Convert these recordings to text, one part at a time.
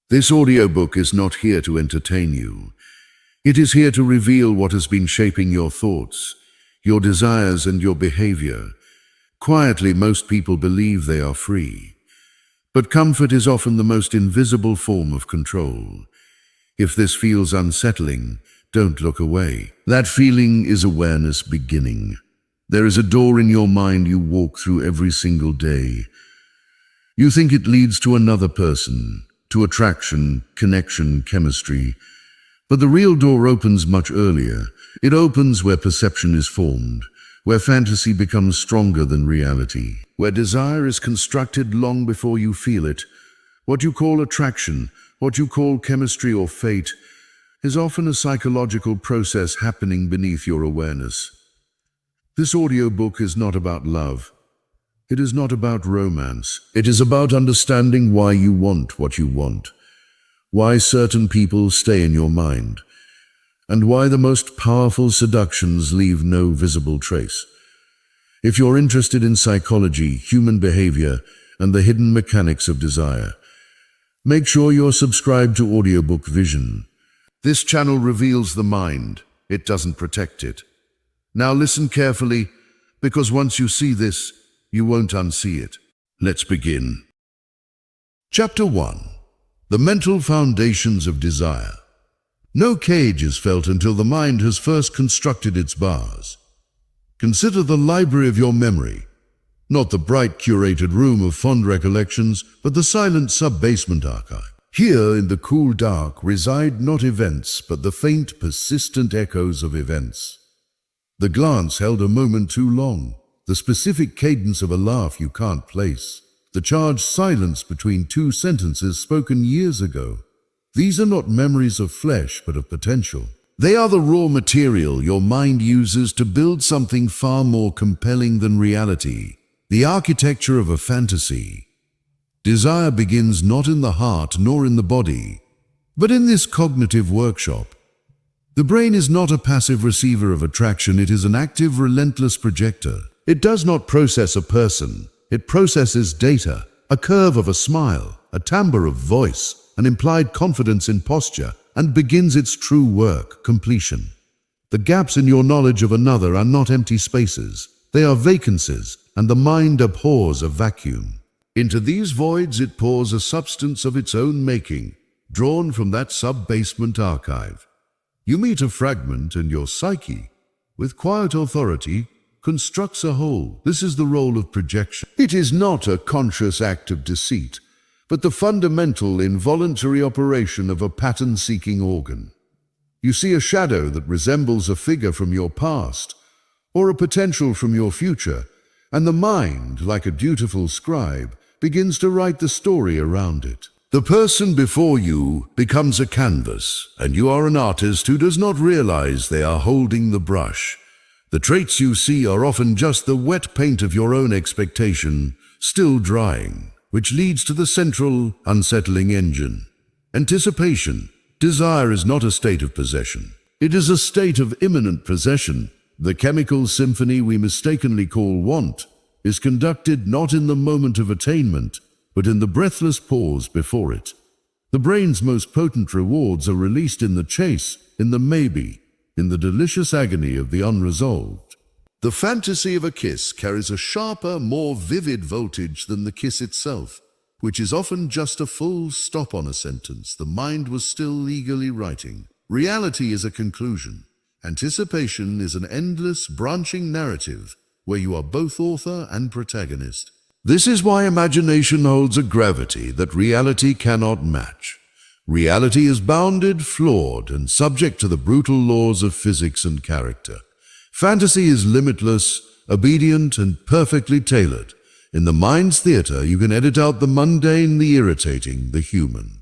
This audiobook is not here to entertain you. It is here to reveal what has been shaping your thoughts, your desires, and your behavior. Quietly, most people believe they are free. But comfort is often the most invisible form of control. If this feels unsettling, don't look away. That feeling is awareness beginning. There is a door in your mind you walk through every single day. You think it leads to another person, to attraction, connection, chemistry. But the real door opens much earlier. It opens where perception is formed, where fantasy becomes stronger than reality, where desire is constructed long before you feel it. What you call attraction, what you call chemistry or fate, is often a psychological process happening beneath your awareness. This audiobook is not about love. It is not about romance. It is about understanding why you want what you want, why certain people stay in your mind, and why the most powerful seductions leave no visible trace. If you're interested in psychology, human behavior, and the hidden mechanics of desire, make sure you're subscribed to Audiobook Vision. This channel reveals the mind. It doesn't protect it. Now listen carefully, because once you see this, you won't unsee it. Let's begin. Chapter 1. The Mental Foundations of Desire. No cage is felt until the mind has first constructed its bars. Consider the library of your memory, not the bright curated room of fond recollections, but the silent sub-basement archive. Here in the cool dark reside not events, but the faint, persistent echoes of events. The glance held a moment too long, the specific cadence of a laugh you can't place, the charged silence between two sentences spoken years ago. These are not memories of flesh, but of potential. They are the raw material your mind uses to build something far more compelling than reality, the architecture of a fantasy. Desire begins not in the heart nor in the body, but in this cognitive workshop. The brain is not a passive receiver of attraction, it is an active, relentless projector. It does not process a person, it processes data, a curve of a smile, a timbre of voice, an implied confidence in posture, and begins its true work, completion. The gaps in your knowledge of another are not empty spaces, they are vacancies, and the mind abhors a vacuum. Into these voids it pours a substance of its own making, drawn from that sub-basement archive. You meet a fragment and your psyche, with quiet authority, constructs a whole. This is the role of projection. It is not a conscious act of deceit, but the fundamental involuntary operation of a pattern-seeking organ. You see a shadow that resembles a figure from your past, or a potential from your future, and the mind, like a dutiful scribe, begins to write the story around it. The person before you becomes a canvas, and you are an artist who does not realize they are holding the brush. The traits you see are often just the wet paint of your own expectation, still drying, which leads to the central, unsettling engine. Anticipation. Desire is not a state of possession. It is a state of imminent possession. The chemical symphony we mistakenly call want is conducted not in the moment of attainment, but in the breathless pause before it. The brain's most potent rewards are released in the chase, in the maybe, in the delicious agony of the unresolved. The fantasy of a kiss carries a sharper, more vivid voltage than the kiss itself, which is often just a full stop on a sentence the mind was still eagerly writing. Reality is a conclusion. Anticipation is an endless, branching narrative where you are both author and protagonist. This is why imagination holds a gravity that reality cannot match. Reality is bounded, flawed, and subject to the brutal laws of physics and character. Fantasy is limitless, obedient, and perfectly tailored. In the mind's theater, you can edit out the mundane, the irritating, the human.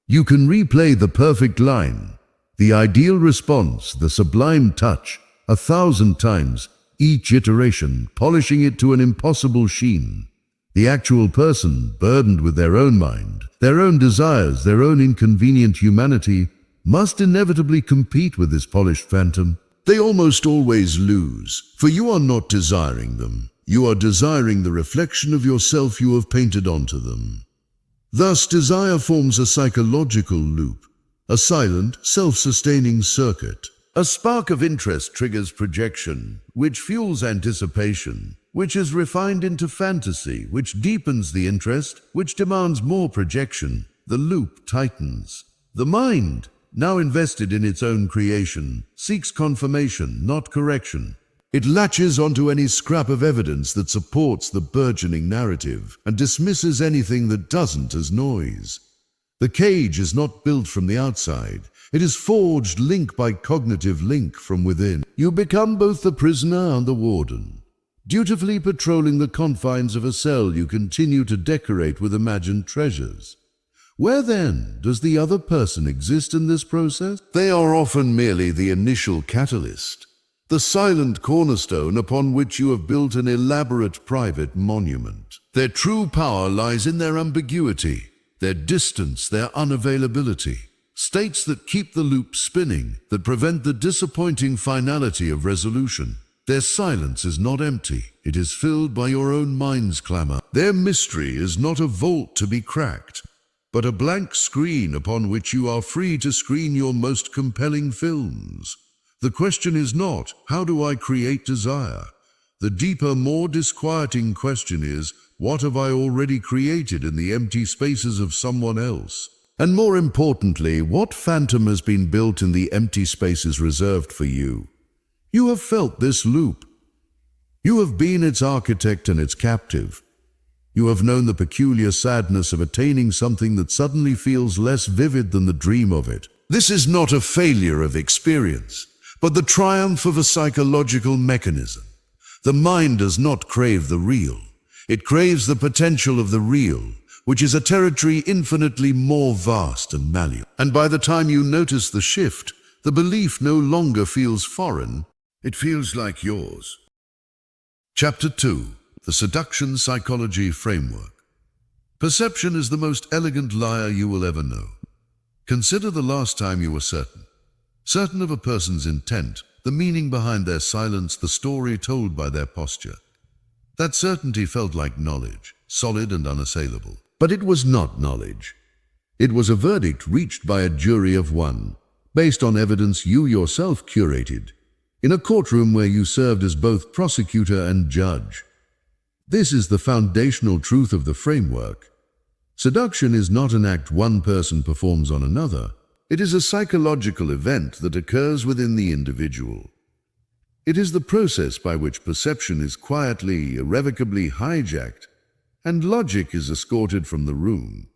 You can replay the perfect line, the ideal response, the sublime touch, 1,000 times, each iteration polishing it to an impossible sheen. The actual person, burdened with their own mind, their own desires, their own inconvenient humanity, must inevitably compete with this polished phantom. They almost always lose, for you are not desiring them. You are desiring the reflection of yourself you have painted onto them. Thus, desire forms a psychological loop, a silent, self-sustaining circuit. A spark of interest triggers projection, which fuels anticipation, which is refined into fantasy, which deepens the interest, which demands more projection. The loop tightens. The mind, now invested in its own creation, seeks confirmation, not correction. It latches onto any scrap of evidence that supports the burgeoning narrative and dismisses anything that doesn't as noise. The cage is not built from the outside. It is forged link by cognitive link from within. You become both the prisoner and the warden. Dutifully patrolling the confines of a cell, you continue to decorate with imagined treasures. Where then does the other person exist in this process? They are often merely the initial catalyst, the silent cornerstone upon which you have built an elaborate private monument. Their true power lies in their ambiguity, their distance, their unavailability. States that keep the loop spinning, that prevent the disappointing finality of resolution. Their silence is not empty. It is filled by your own mind's clamor. Their mystery is not a vault to be cracked, but a blank screen upon which you are free to screen your most compelling films. The question is not, how do I create desire? The deeper, more disquieting question is, what have I already created in the empty spaces of someone else? And more importantly, what phantom has been built in the empty spaces reserved for you? You have felt this loop. You have been its architect and its captive. You have known the peculiar sadness of attaining something that suddenly feels less vivid than the dream of it. This is not a failure of experience, but the triumph of a psychological mechanism. The mind does not crave the real. It craves the potential of the real, which is a territory infinitely more vast and malleable. And by the time you notice the shift, the belief no longer feels foreign, it feels like yours. Chapter 2. The Seduction Psychology Framework. Perception is the most elegant liar you will ever know. Consider the last time you were certain of a person's intent, the meaning behind their silence, the story told by their posture. That certainty felt like knowledge, solid and unassailable. But it was not knowledge. It was a verdict reached by a jury of one, based on evidence you yourself curated, in a courtroom where you served as both prosecutor and judge. This is the foundational truth of the framework. Seduction is not an act one person performs on another. It is a psychological event that occurs within the individual. It is the process by which perception is quietly, irrevocably hijacked, and logic is escorted from the room.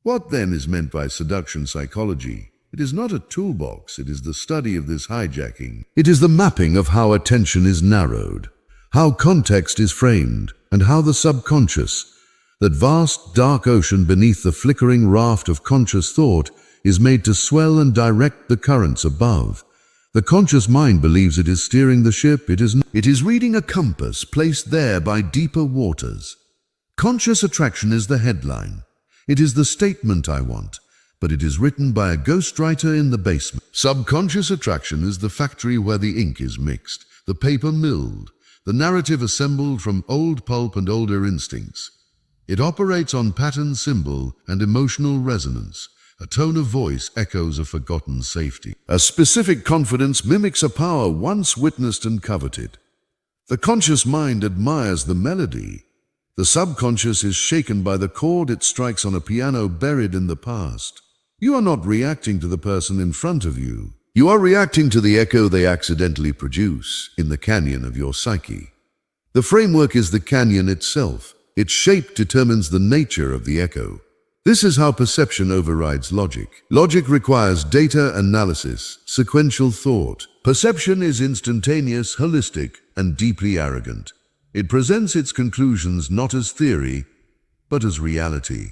What then is meant by seduction psychology? It is not a toolbox, it is the study of this hijacking. It is the mapping of how attention is narrowed, how context is framed, and how the subconscious, that vast dark ocean beneath the flickering raft of conscious thought, is made to swell and direct the currents above. The conscious mind believes it is steering the ship. It is reading a compass placed there by deeper waters. Conscious attraction is the headline. It is the statement I want, but it is written by a ghostwriter in the basement. Subconscious attraction is the factory where the ink is mixed, the paper milled, the narrative assembled from old pulp and older instincts. It operates on pattern, symbol, and emotional resonance. A tone of voice echoes a forgotten safety. A specific confidence mimics a power once witnessed and coveted. The conscious mind admires the melody. The subconscious is shaken by the chord it strikes on a piano buried in the past. You are not reacting to the person in front of you. You are reacting to the echo they accidentally produce in the canyon of your psyche. The framework is the canyon itself. Its shape determines the nature of the echo. This is how perception overrides logic. Logic requires data analysis, sequential thought. Perception is instantaneous, holistic, and deeply arrogant. It presents its conclusions not as theory, but as reality.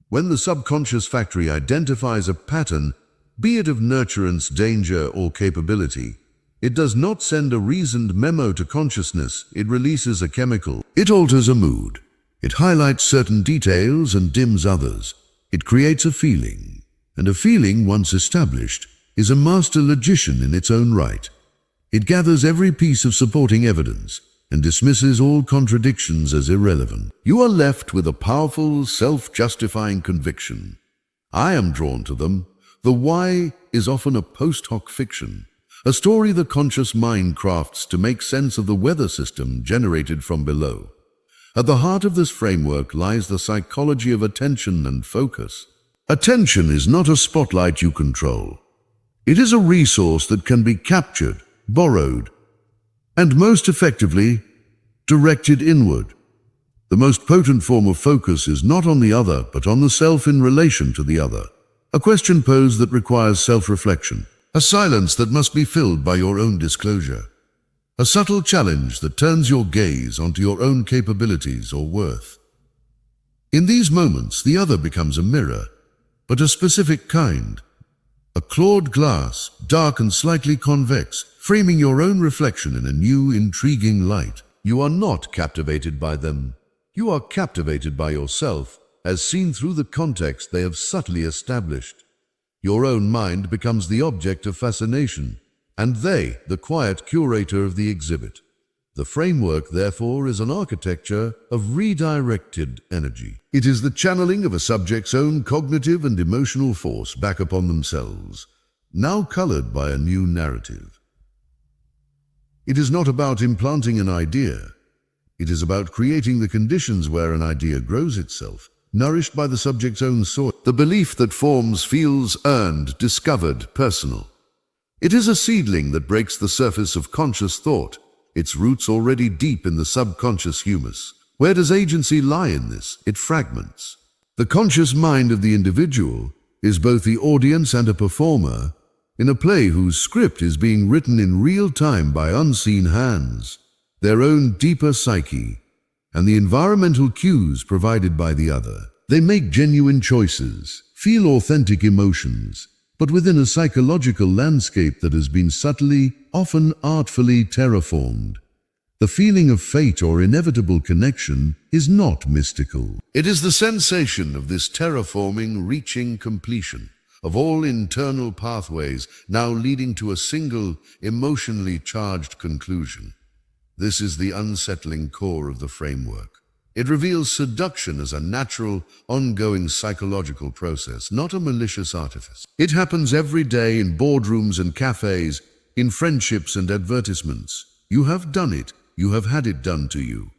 When the subconscious factory identifies a pattern, be it of nurturance, danger, or capability, it does not send a reasoned memo to consciousness, it releases a chemical. It alters a mood. It highlights certain details and dims others. It creates a feeling, and a feeling, once established, is a master logician in its own right. It gathers every piece of supporting evidence, and dismisses all contradictions as irrelevant. You are left with a powerful, self-justifying conviction. I am drawn to them. The why is often a post hoc fiction, a story the conscious mind crafts to make sense of the weather system generated from below. At the heart of this framework lies the psychology of attention and focus. Attention is not a spotlight you control. It is a resource that can be captured, borrowed, and most effectively, directed inward. The most potent form of focus is not on the other, but on the self in relation to the other. A question posed that requires self-reflection. A silence that must be filled by your own disclosure. A subtle challenge that turns your gaze onto your own capabilities or worth. In these moments, the other becomes a mirror, but a specific kind. A clawed glass, dark and slightly convex, framing your own reflection in a new, intriguing light. You are not captivated by them. You are captivated by yourself, as seen through the context they have subtly established. Your own mind becomes the object of fascination, and they, the quiet curator of the exhibit. The framework, therefore, is an architecture of redirected energy. It is the channeling of a subject's own cognitive and emotional force back upon themselves, now colored by a new narrative. It is not about implanting an idea. It is about creating the conditions where an idea grows itself, nourished by the subject's own soul. The belief that forms feels earned, discovered, personal. It is a seedling that breaks the surface of conscious thought, its roots already deep in the subconscious humus. Where does agency lie in this? It fragments. The conscious mind of the individual is both the audience and a performer in a play whose script is being written in real time by unseen hands, their own deeper psyche, and the environmental cues provided by the other. They make genuine choices, feel authentic emotions, but within a psychological landscape that has been subtly, often artfully terraformed. The feeling of fate or inevitable connection is not mystical. It is the sensation of this terraforming reaching completion of all internal pathways now leading to a single, emotionally charged conclusion. This is the unsettling core of the framework. It reveals seduction as a natural, ongoing psychological process, not a malicious artifice. It happens every day in boardrooms and cafes, in friendships and advertisements. You have done it. You have had it done to you.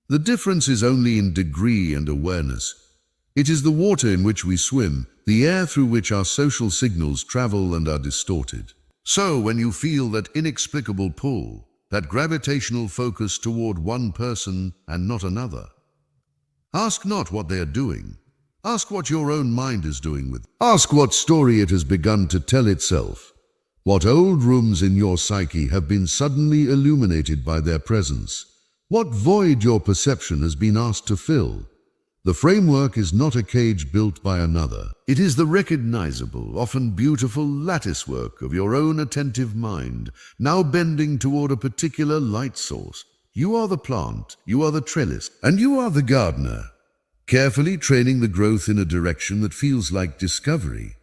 The difference is only in degree and awareness. It is the water in which we swim, the air through which our social signals travel and are distorted. So when you feel that inexplicable pull, that gravitational focus toward one person and not another, ask not what they are doing. Ask what your own mind is doing with. Ask what story it has begun to tell itself. What old rooms in your psyche have been suddenly illuminated by their presence. What void your perception has been asked to fill. The framework is not a cage built by another. It is the recognizable, often beautiful latticework of your own attentive mind, now bending toward a particular light source. You are the plant, you are the trellis, and you are the gardener, carefully training the growth in a direction that feels like discovery,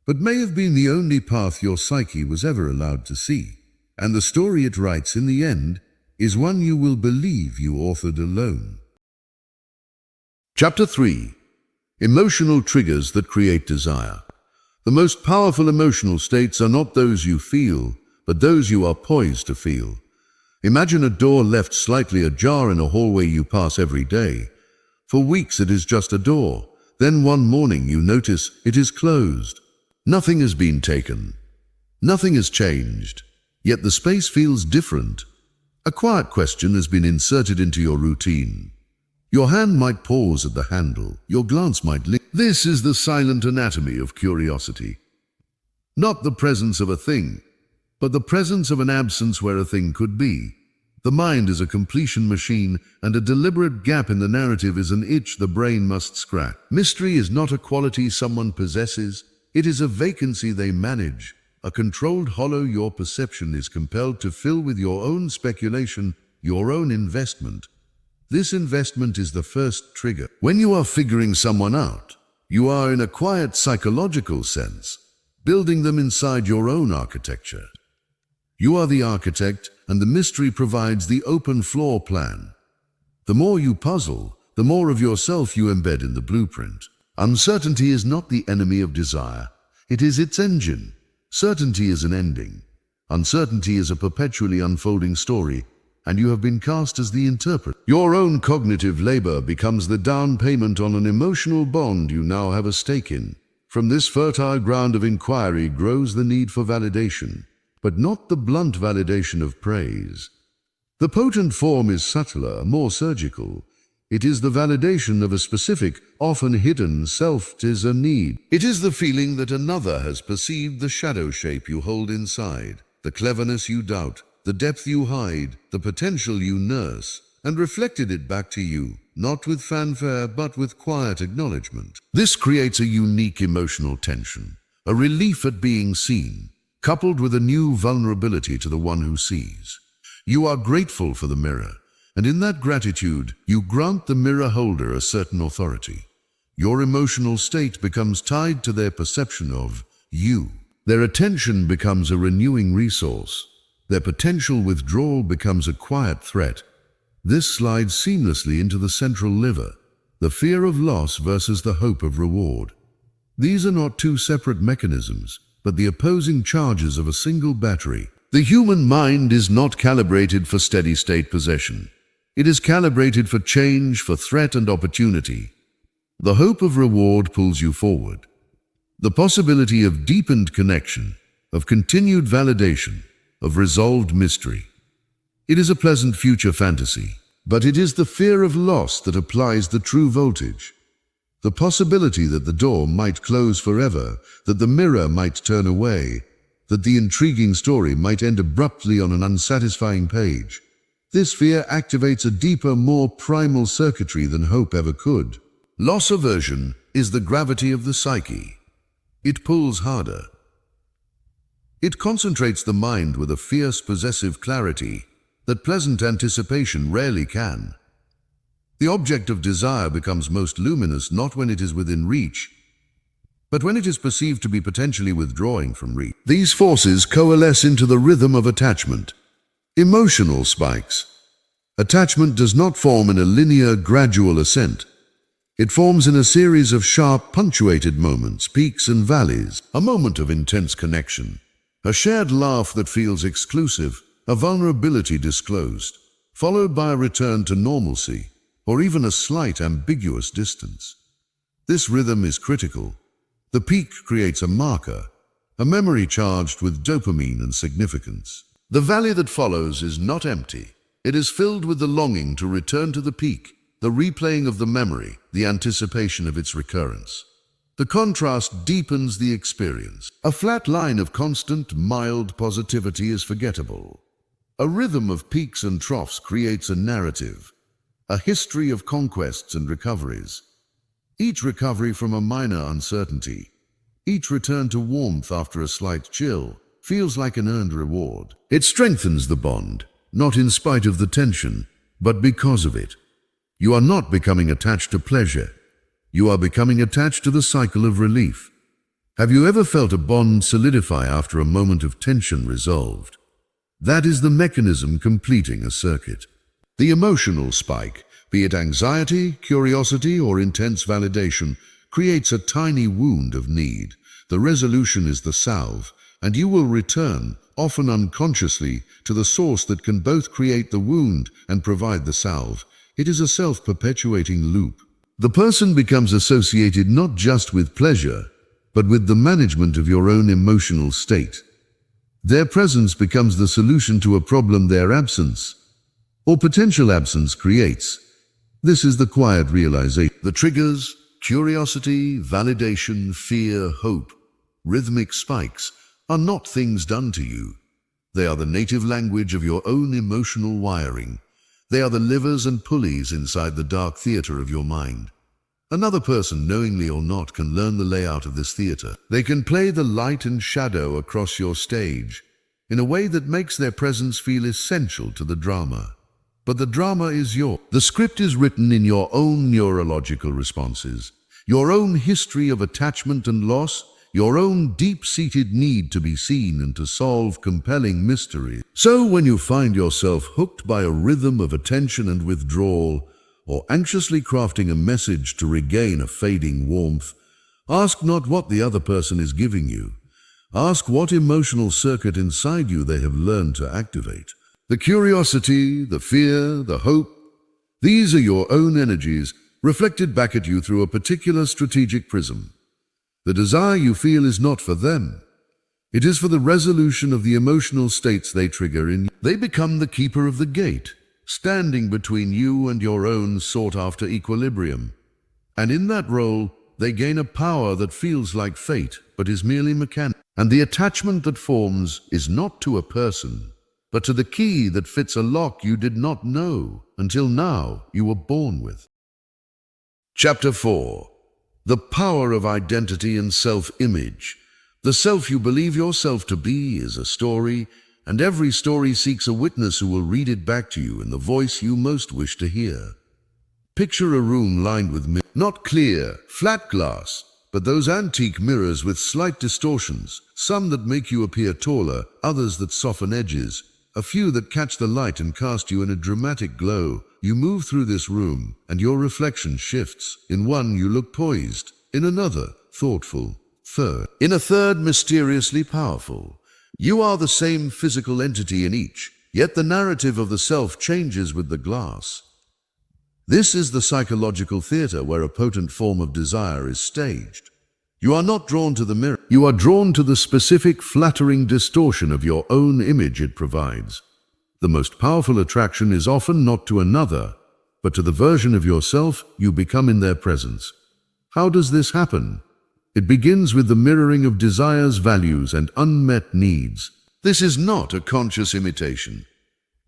but may have been the only path your psyche was ever allowed to see. And the story it writes in the end is one you will believe you authored alone. Chapter 3. Emotional triggers that create desire. The most powerful emotional states are not those you feel, but those you are poised to feel. Imagine a door left slightly ajar in a hallway you pass every day. For weeks it is just a door. Then one morning you notice it is closed. Nothing has been taken. Nothing has changed. Yet the space feels different. A quiet question has been inserted into your routine. Your hand might pause at the handle. Your glance might linger. This is the silent anatomy of curiosity. Not the presence of a thing, but the presence of an absence where a thing could be. The mind is a completion machine, and a deliberate gap in the narrative is an itch the brain must scratch. Mystery is not a quality someone possesses. It is a vacancy they manage, a controlled hollow your perception is compelled to fill with your own speculation, your own investment. This investment is the first trigger. When you are figuring someone out, you are, in a quiet psychological sense, building them inside your own architecture. You are the architect, and the mystery provides the open floor plan. The more you puzzle, the more of yourself you embed in the blueprint. Uncertainty is not the enemy of desire. It is its engine. Certainty is an ending. Uncertainty is a perpetually unfolding story, and you have been cast as the interpreter. Your own cognitive labor becomes the down payment on an emotional bond you now have a stake in. From this fertile ground of inquiry grows the need for validation, but not the blunt validation of praise. The potent form is subtler, more surgical. It is the validation of a specific, often hidden self. It is a need. It is the feeling that another has perceived the shadow shape you hold inside, the cleverness you doubt, the depth you hide, the potential you nurse, and reflected it back to you, not with fanfare but with quiet acknowledgement. This creates a unique emotional tension, a relief at being seen, coupled with a new vulnerability to the one who sees. You are grateful for the mirror, and in that gratitude, you grant the mirror holder a certain authority. Your emotional state becomes tied to their perception of you. Their attention becomes a renewing resource. Their potential withdrawal becomes a quiet threat. This slides seamlessly into the central liver, the fear of loss versus the hope of reward. These are not two separate mechanisms, but the opposing charges of a single battery. The human mind is not calibrated for steady-state possession. It is calibrated for change, for threat and opportunity. The hope of reward pulls you forward. The possibility of deepened connection, of continued validation, of resolved mystery. It is a pleasant future fantasy, but it is the fear of loss that applies the true voltage. The possibility that the door might close forever, that the mirror might turn away, that the intriguing story might end abruptly on an unsatisfying page. This fear activates a deeper, more primal circuitry than hope ever could. Loss aversion is the gravity of the psyche. It pulls harder. It concentrates the mind with a fierce, possessive clarity that pleasant anticipation rarely can. The object of desire becomes most luminous not when it is within reach, but when it is perceived to be potentially withdrawing from reach. These forces coalesce into the rhythm of attachment. Emotional spikes. Attachment does not form in a linear, gradual ascent. It forms in a series of sharp, punctuated moments, peaks and valleys. A moment of intense connection. A shared laugh that feels exclusive, a vulnerability disclosed, followed by a return to normalcy, or even a slight ambiguous distance. This rhythm is critical. The peak creates a marker, a memory charged with dopamine and significance. The valley that follows is not empty. It is filled with the longing to return to the peak, the replaying of the memory, the anticipation of its recurrence. The contrast deepens the experience. A flat line of constant, mild positivity is forgettable. A rhythm of peaks and troughs creates a narrative, a history of conquests and recoveries. Each recovery from a minor uncertainty, each return to warmth after a slight chill, feels like an earned reward. It strengthens the bond, not in spite of the tension, but because of it. You are not becoming attached to pleasure. You are becoming attached to the cycle of relief. Have you ever felt a bond solidify after a moment of tension resolved? That is the mechanism completing a circuit. The emotional spike, be it anxiety, curiosity, or intense validation, creates a tiny wound of need. The resolution is the salve, and you will return, often unconsciously, to the source that can both create the wound and provide the salve. It is a self-perpetuating loop. The person becomes associated not just with pleasure, but with the management of your own emotional state. Their presence becomes the solution to a problem their absence, or potential absence, creates. This is the quiet realization. The triggers, curiosity, validation, fear, hope, rhythmic spikes, are not things done to you. They are the native language of your own emotional wiring. They are the levers and pulleys inside the dark theater of your mind. Another person, knowingly or not, can learn the layout of this theater. They can play the light and shadow across your stage in a way that makes their presence feel essential to the drama. But the drama is yours. The script is written in your own neurological responses, your own history of attachment and loss, your own deep-seated need to be seen and to solve compelling mysteries. So when you find yourself hooked by a rhythm of attention and withdrawal, or anxiously crafting a message to regain a fading warmth, ask not what the other person is giving you. Ask what emotional circuit inside you they have learned to activate. The curiosity, the fear, the hope, these are your own energies reflected back at you through a particular strategic prism. The desire you feel is not for them. It is for the resolution of the emotional states they trigger in you. They become the keeper of the gate, standing between you and your own sought-after equilibrium. And in that role, they gain a power that feels like fate, but is merely mechanical. And the attachment that forms is not to a person, but to the key that fits a lock you did not know until now you were born with. Chapter 4. The power of identity and self-image. The self you believe yourself to be is a story, and every story seeks a witness who will read it back to you in the voice you most wish to hear. Picture a room lined with mirrors, not clear, flat glass, but those antique mirrors with slight distortions, some that make you appear taller, others that soften edges, a few that catch the light and cast you in a dramatic glow. You move through this room, and your reflection shifts. In one, you look poised. In another, thoughtful. In a third, mysteriously powerful. You are the same physical entity in each, yet the narrative of the self changes with the glass. This is the psychological theater where a potent form of desire is staged. You are not drawn to the mirror. You are drawn to the specific flattering distortion of your own image it provides. The most powerful attraction is often not to another, but to the version of yourself you become in their presence. How does this happen? It begins with the mirroring of desires, values, and unmet needs. This is not a conscious imitation.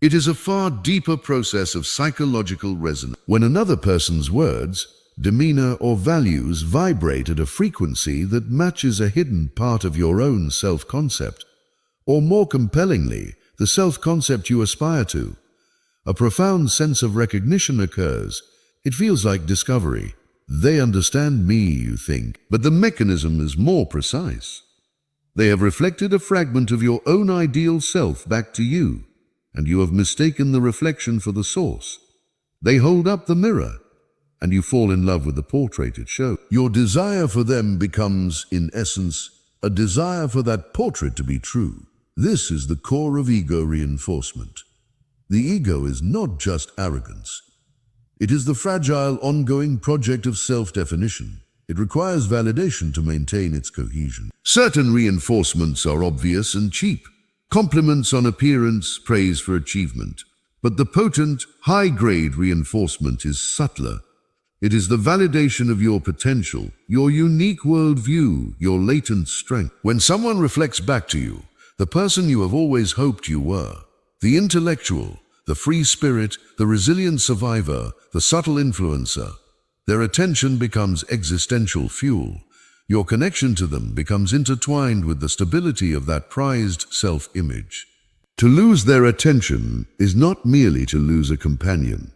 It is a far deeper process of psychological resonance. When another person's words, demeanor, or values vibrate at a frequency that matches a hidden part of your own self-concept, or more compellingly, the self-concept you aspire to, a profound sense of recognition occurs. It feels like discovery. They understand me, you think, but the mechanism is more precise. They have reflected a fragment of your own ideal self back to you, and you have mistaken the reflection for the source. They hold up the mirror, and you fall in love with the portrait it shows. Your desire for them becomes, in essence, a desire for that portrait to be true. This is the core of ego reinforcement. The ego is not just arrogance. It is the fragile, ongoing project of self-definition. It requires validation to maintain its cohesion. Certain reinforcements are obvious and cheap. Compliments on appearance, praise for achievement. But the potent, high-grade reinforcement is subtler. It is the validation of your potential, your unique worldview, your latent strength. When someone reflects back to you, the person you have always hoped you were, the intellectual, the free spirit, the resilient survivor, the subtle influencer, their attention becomes existential fuel. Your connection to them becomes intertwined with the stability of that prized self-image. To lose their attention is not merely to lose a companion.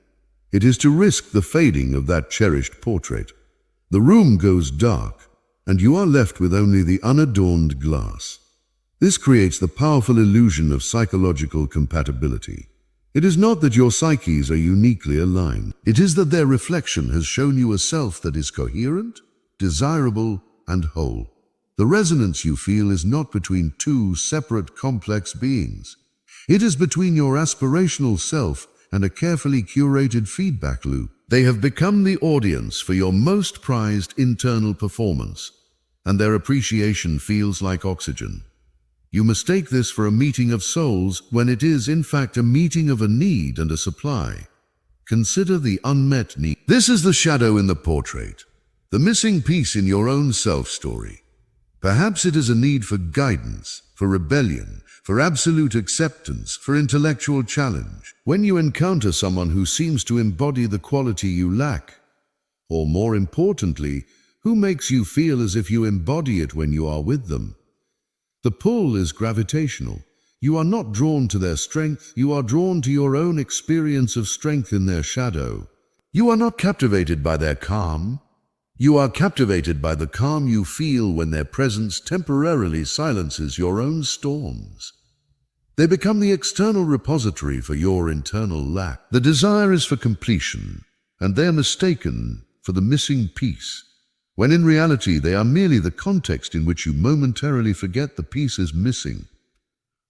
It is to risk the fading of that cherished portrait. The room goes dark, and you are left with only the unadorned glass. This creates the powerful illusion of psychological compatibility. It is not that your psyches are uniquely aligned. It is that their reflection has shown you a self that is coherent, desirable, and whole. The resonance you feel is not between two separate, complex beings. It is between your aspirational self and a carefully curated feedback loop. They have become the audience for your most prized internal performance, and their appreciation feels like oxygen. You mistake this for a meeting of souls when it is, in fact, a meeting of a need and a supply. Consider the unmet need. This is the shadow in the portrait, the missing piece in your own self-story. Perhaps it is a need for guidance, for rebellion, for absolute acceptance, for intellectual challenge. When you encounter someone who seems to embody the quality you lack, or more importantly, who makes you feel as if you embody it when you are with them, the pull is gravitational. You are not drawn to their strength, you are drawn to your own experience of strength in their shadow. You are not captivated by their calm. You are captivated by the calm you feel when their presence temporarily silences your own storms. They become the external repository for your internal lack. The desire is for completion, and they are mistaken for the missing piece, when in reality they are merely the context in which you momentarily forget the piece is missing.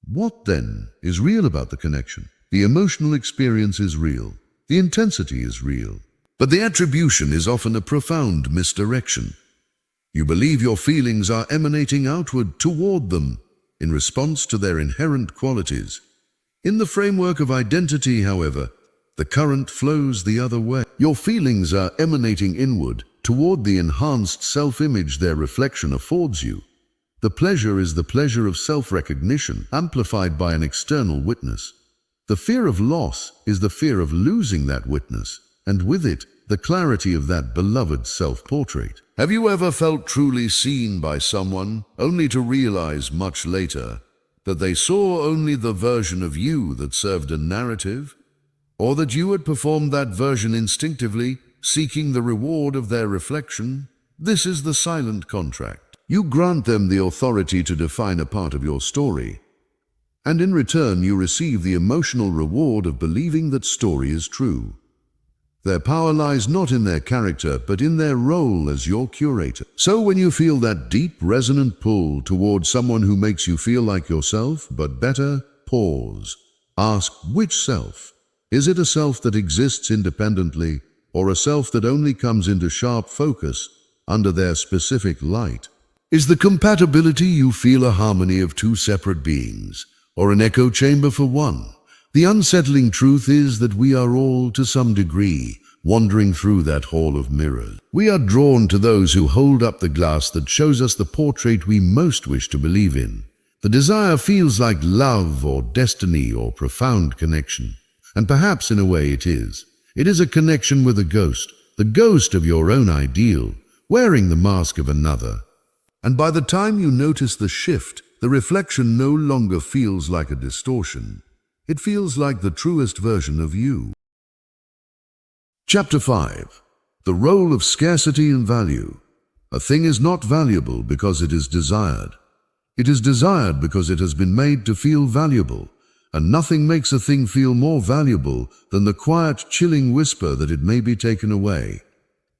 What then is real about the connection? The emotional experience is real. The intensity is real. But the attribution is often a profound misdirection. You believe your feelings are emanating outward toward them in response to their inherent qualities. In the framework of identity, however, the current flows the other way. Your feelings are emanating inward toward the enhanced self-image their reflection affords you. The pleasure is the pleasure of self-recognition, amplified by an external witness. The fear of loss is the fear of losing that witness, and with it, the clarity of that beloved self-portrait. Have you ever felt truly seen by someone, only to realize much later that they saw only the version of you that served a narrative, or that you had performed that version instinctively, seeking the reward of their reflection? This is the silent contract. You grant them the authority to define a part of your story, and in return you receive the emotional reward of believing that story is true. Their power lies not in their character, but in their role as your curator. So when you feel that deep, resonant pull towards someone who makes you feel like yourself, but better, pause. Ask, which self? Is it a self that exists independently, or a self that only comes into sharp focus under their specific light? Is the compatibility you feel a harmony of two separate beings, or an echo chamber for one? The unsettling truth is that we are all, to some degree, wandering through that hall of mirrors. We are drawn to those who hold up the glass that shows us the portrait we most wish to believe in. The desire feels like love or destiny or profound connection. And perhaps in a way it is. It is a connection with a ghost, the ghost of your own ideal, wearing the mask of another. And by the time you notice the shift, the reflection no longer feels like a distortion. It feels like the truest version of you. Chapter 5. The role of scarcity and value. A thing is not valuable because it is desired. It is desired because it has been made to feel valuable, and nothing makes a thing feel more valuable than the quiet, chilling whisper that it may be taken away.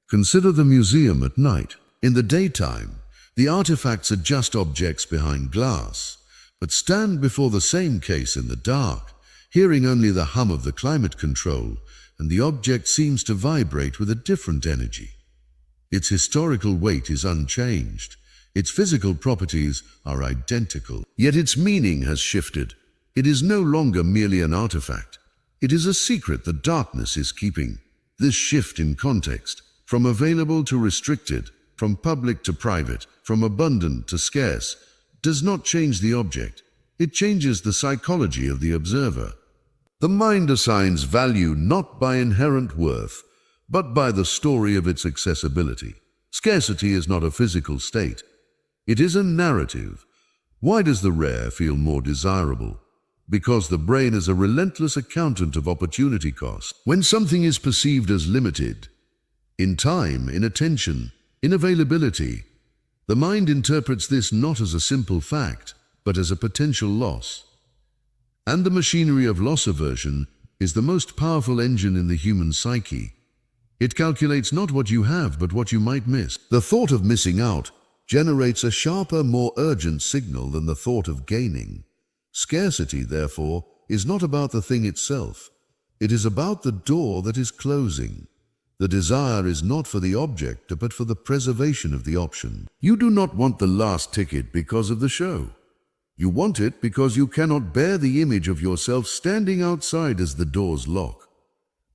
Consider the museum at night. In the daytime, the artifacts are just objects behind glass, but stand before the same case in the dark, hearing only the hum of the climate control, and the object seems to vibrate with a different energy. Its historical weight is unchanged. Its physical properties are identical, yet its meaning has shifted. It is no longer merely an artifact. It is a secret that darkness is keeping. This shift in context, from available to restricted, from public to private, from abundant to scarce, does not change the object. It changes the psychology of the observer. The mind assigns value not by inherent worth, but by the story of its accessibility. Scarcity is not a physical state. It is a narrative. Why does the rare feel more desirable? Because the brain is a relentless accountant of opportunity cost. When something is perceived as limited, in time, in attention, in availability, the mind interprets this not as a simple fact, but as a potential loss. And the machinery of loss aversion is the most powerful engine in the human psyche. It calculates not what you have, but what you might miss. The thought of missing out generates a sharper, more urgent signal than the thought of gaining. Scarcity, therefore, is not about the thing itself. It is about the door that is closing. The desire is not for the object, but for the preservation of the option. You do not want the last ticket because of the show. You want it because you cannot bear the image of yourself standing outside as the doors lock.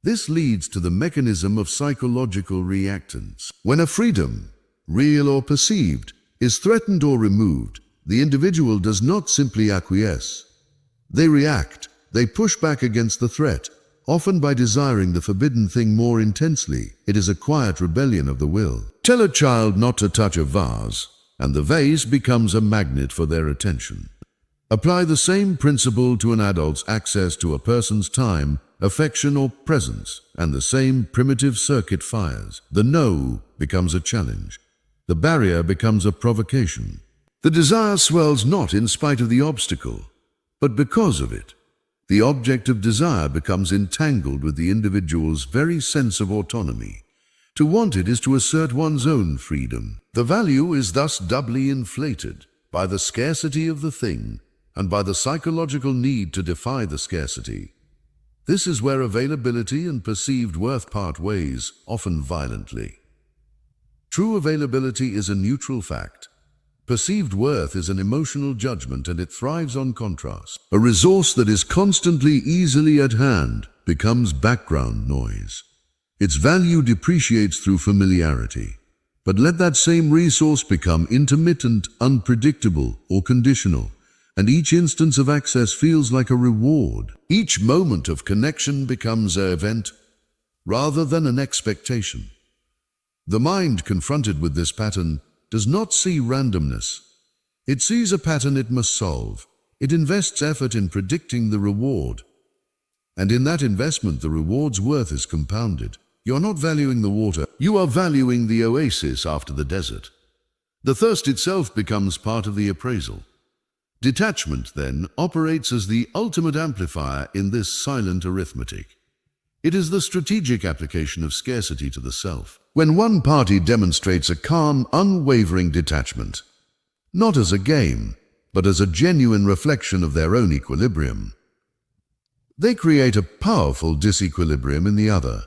This leads to the mechanism of psychological reactance. When a freedom, real or perceived, is threatened or removed, the individual does not simply acquiesce. They react. They push back against the threat, often by desiring the forbidden thing more intensely. It is a quiet rebellion of the will. Tell a child not to touch a vase, and the vase becomes a magnet for their attention. Apply the same principle to an adult's access to a person's time, affection, or presence, and the same primitive circuit fires. The no becomes a challenge. The barrier becomes a provocation. The desire swells not in spite of the obstacle, but because of it. The object of desire becomes entangled with the individual's very sense of autonomy. To want it is to assert one's own freedom. The value is thus doubly inflated by the scarcity of the thing and by the psychological need to defy the scarcity. This is where availability and perceived worth part ways, often violently. True availability is a neutral fact. Perceived worth is an emotional judgment, and it thrives on contrast. A resource that is constantly easily at hand becomes background noise. Its value depreciates through familiarity. But let that same resource become intermittent, unpredictable, or conditional, and each instance of access feels like a reward. Each moment of connection becomes an event rather than an expectation. The mind, confronted with this pattern, does not see randomness. It sees a pattern it must solve. It invests effort in predicting the reward. And in that investment, the reward's worth is compounded. You're not valuing the water, you are valuing the oasis after the desert. The thirst itself becomes part of the appraisal. Detachment, then, operates as the ultimate amplifier in this silent arithmetic. It is the strategic application of scarcity to the self. When one party demonstrates a calm, unwavering detachment, not as a game, but as a genuine reflection of their own equilibrium, they create a powerful disequilibrium in the other.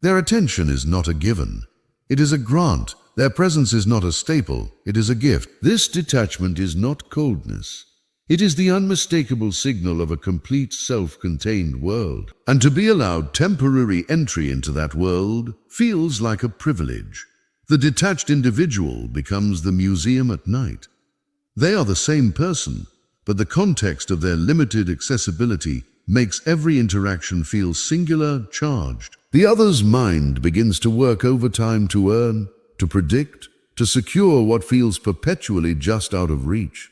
Their attention is not a given, it is a grant. Their presence is not a staple, it is a gift. This detachment is not coldness. It is the unmistakable signal of a complete self-contained world. And to be allowed temporary entry into that world feels like a privilege. The detached individual becomes the museum at night. They are the same person, but the context of their limited accessibility makes every interaction feel singular, charged. The other's mind begins to work overtime to earn, to predict, to secure what feels perpetually just out of reach.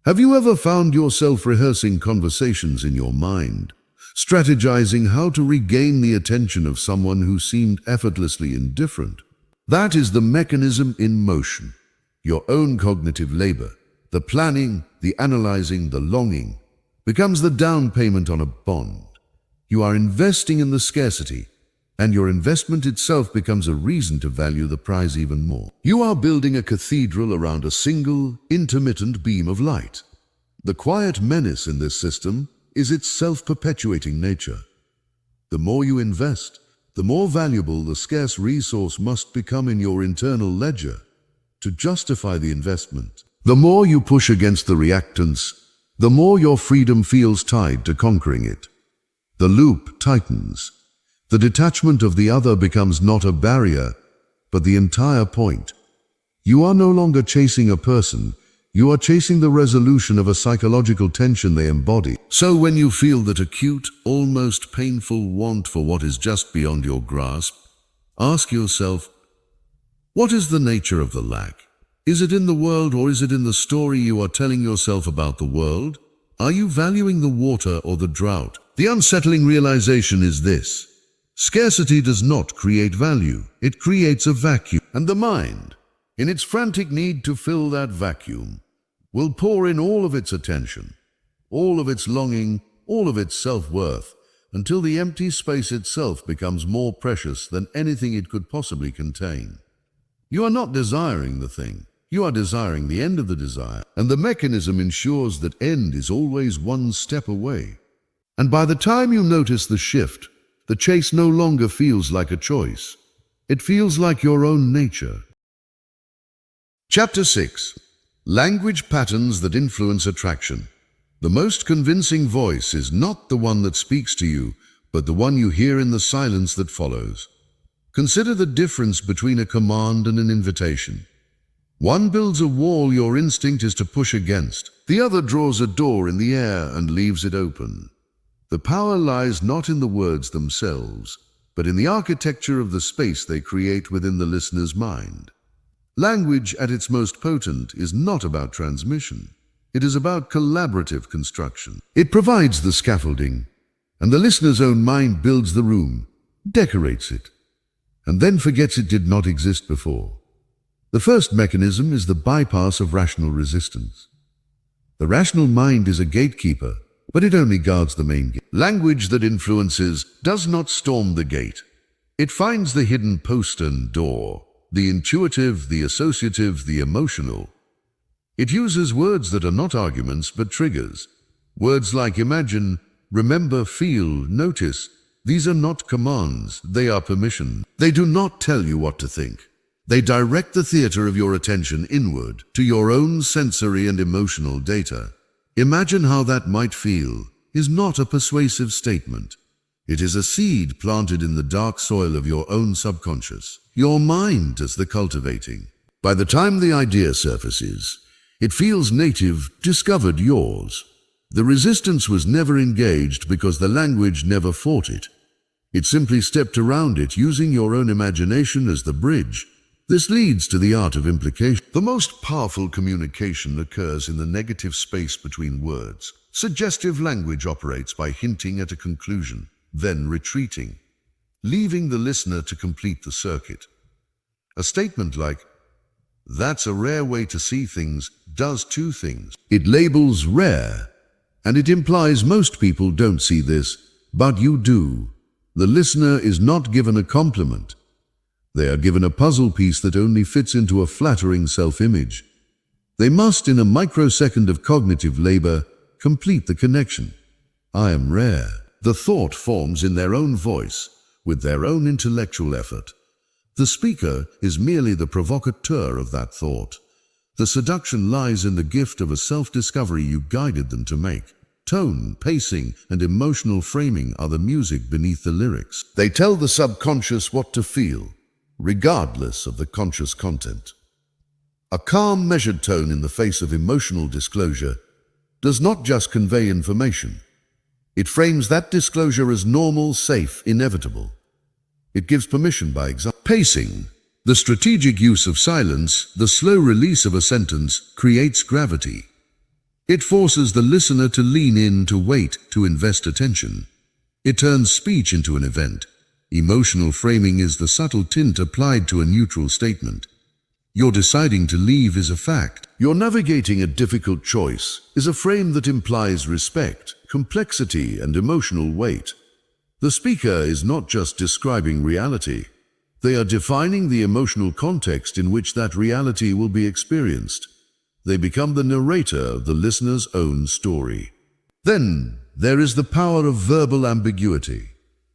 Have you ever found yourself rehearsing conversations in your mind, strategizing how to regain the attention of someone who seemed effortlessly indifferent? That is the mechanism in motion. Your own cognitive labor, the planning, the analyzing, the longing, becomes the down payment on a bond. You are investing in the scarcity, and your investment itself becomes a reason to value the prize even more. You are building a cathedral around a single, intermittent beam of light. The quiet menace in this system is its self-perpetuating nature. The more you invest, the more valuable the scarce resource must become in your internal ledger to justify the investment. The more you push against the reactance, the more your freedom feels tied to conquering it. The loop tightens. The detachment of the other becomes not a barrier, but the entire point. You are no longer chasing a person, you are chasing the resolution of a psychological tension they embody. So when you feel that acute, almost painful want for what is just beyond your grasp, ask yourself, what is the nature of the lack? Is it in the world, or is it in the story you are telling yourself about the world? Are you valuing the water or the drought? The unsettling realization is this: scarcity does not create value, it creates a vacuum. And the mind, in its frantic need to fill that vacuum, will pour in all of its attention, all of its longing, all of its self-worth, until the empty space itself becomes more precious than anything it could possibly contain. You are not desiring the thing, you are desiring the end of the desire, and the mechanism ensures that end is always one step away. And by the time you notice the shift, the chase no longer feels like a choice. It feels like your own nature. Chapter 6. Language Patterns That Influence Attraction. The most convincing voice is not the one that speaks to you, but the one you hear in the silence that follows. Consider the difference between a command and an invitation. One builds a wall your instinct is to push against. The other draws a door in the air and leaves it open. The power lies not in the words themselves, but in the architecture of the space they create within the listener's mind. Language at its most potent is not about transmission. It is about collaborative construction. It provides the scaffolding, and the listener's own mind builds the room, decorates it, and then forgets it did not exist before. The first mechanism is the bypass of rational resistance. The rational mind is a gatekeeper, but it only guards the main gate. Language that influences does not storm the gate. It finds the hidden postern door, the intuitive, the associative, the emotional. It uses words that are not arguments but triggers. Words like imagine, remember, feel, notice. These are not commands, they are permission. They do not tell you what to think. They direct the theater of your attention inward to your own sensory and emotional data. Imagine how that might feel is not a persuasive statement. It is a seed planted in the dark soil of your own subconscious. Your mind does the cultivating. By the time the idea surfaces, it feels native, discovered yours. The resistance was never engaged because the language never fought it. It simply stepped around it, using your own imagination as the bridge. This leads to the art of implication. The most powerful communication occurs in the negative space between words. Suggestive language operates by hinting at a conclusion, then retreating, leaving the listener to complete the circuit. A statement like, "That's a rare way to see things," does two things. It labels rare, and it implies most people don't see this, but you do. The listener is not given a compliment. They are given a puzzle piece that only fits into a flattering self-image. They must, in a microsecond of cognitive labor, complete the connection. I am rare. The thought forms in their own voice, with their own intellectual effort. The speaker is merely the provocateur of that thought. The seduction lies in the gift of a self-discovery you guided them to make. Tone, pacing, and emotional framing are the music beneath the lyrics. They tell the subconscious what to feel, regardless of the conscious content. A calm, measured tone in the face of emotional disclosure does not just convey information. It frames that disclosure as normal, safe, inevitable. It gives permission by example. Pacing, the strategic use of silence, the slow release of a sentence, creates gravity. It forces the listener to lean in, to wait, to invest attention. It turns speech into an event. Emotional framing is the subtle tint applied to a neutral statement. Your deciding to leave is a fact. Your navigating a difficult choice is a frame that implies respect, complexity, and emotional weight. The speaker is not just describing reality. They are defining the emotional context in which that reality will be experienced. They become the narrator of the listener's own story. Then there is the power of verbal ambiguity.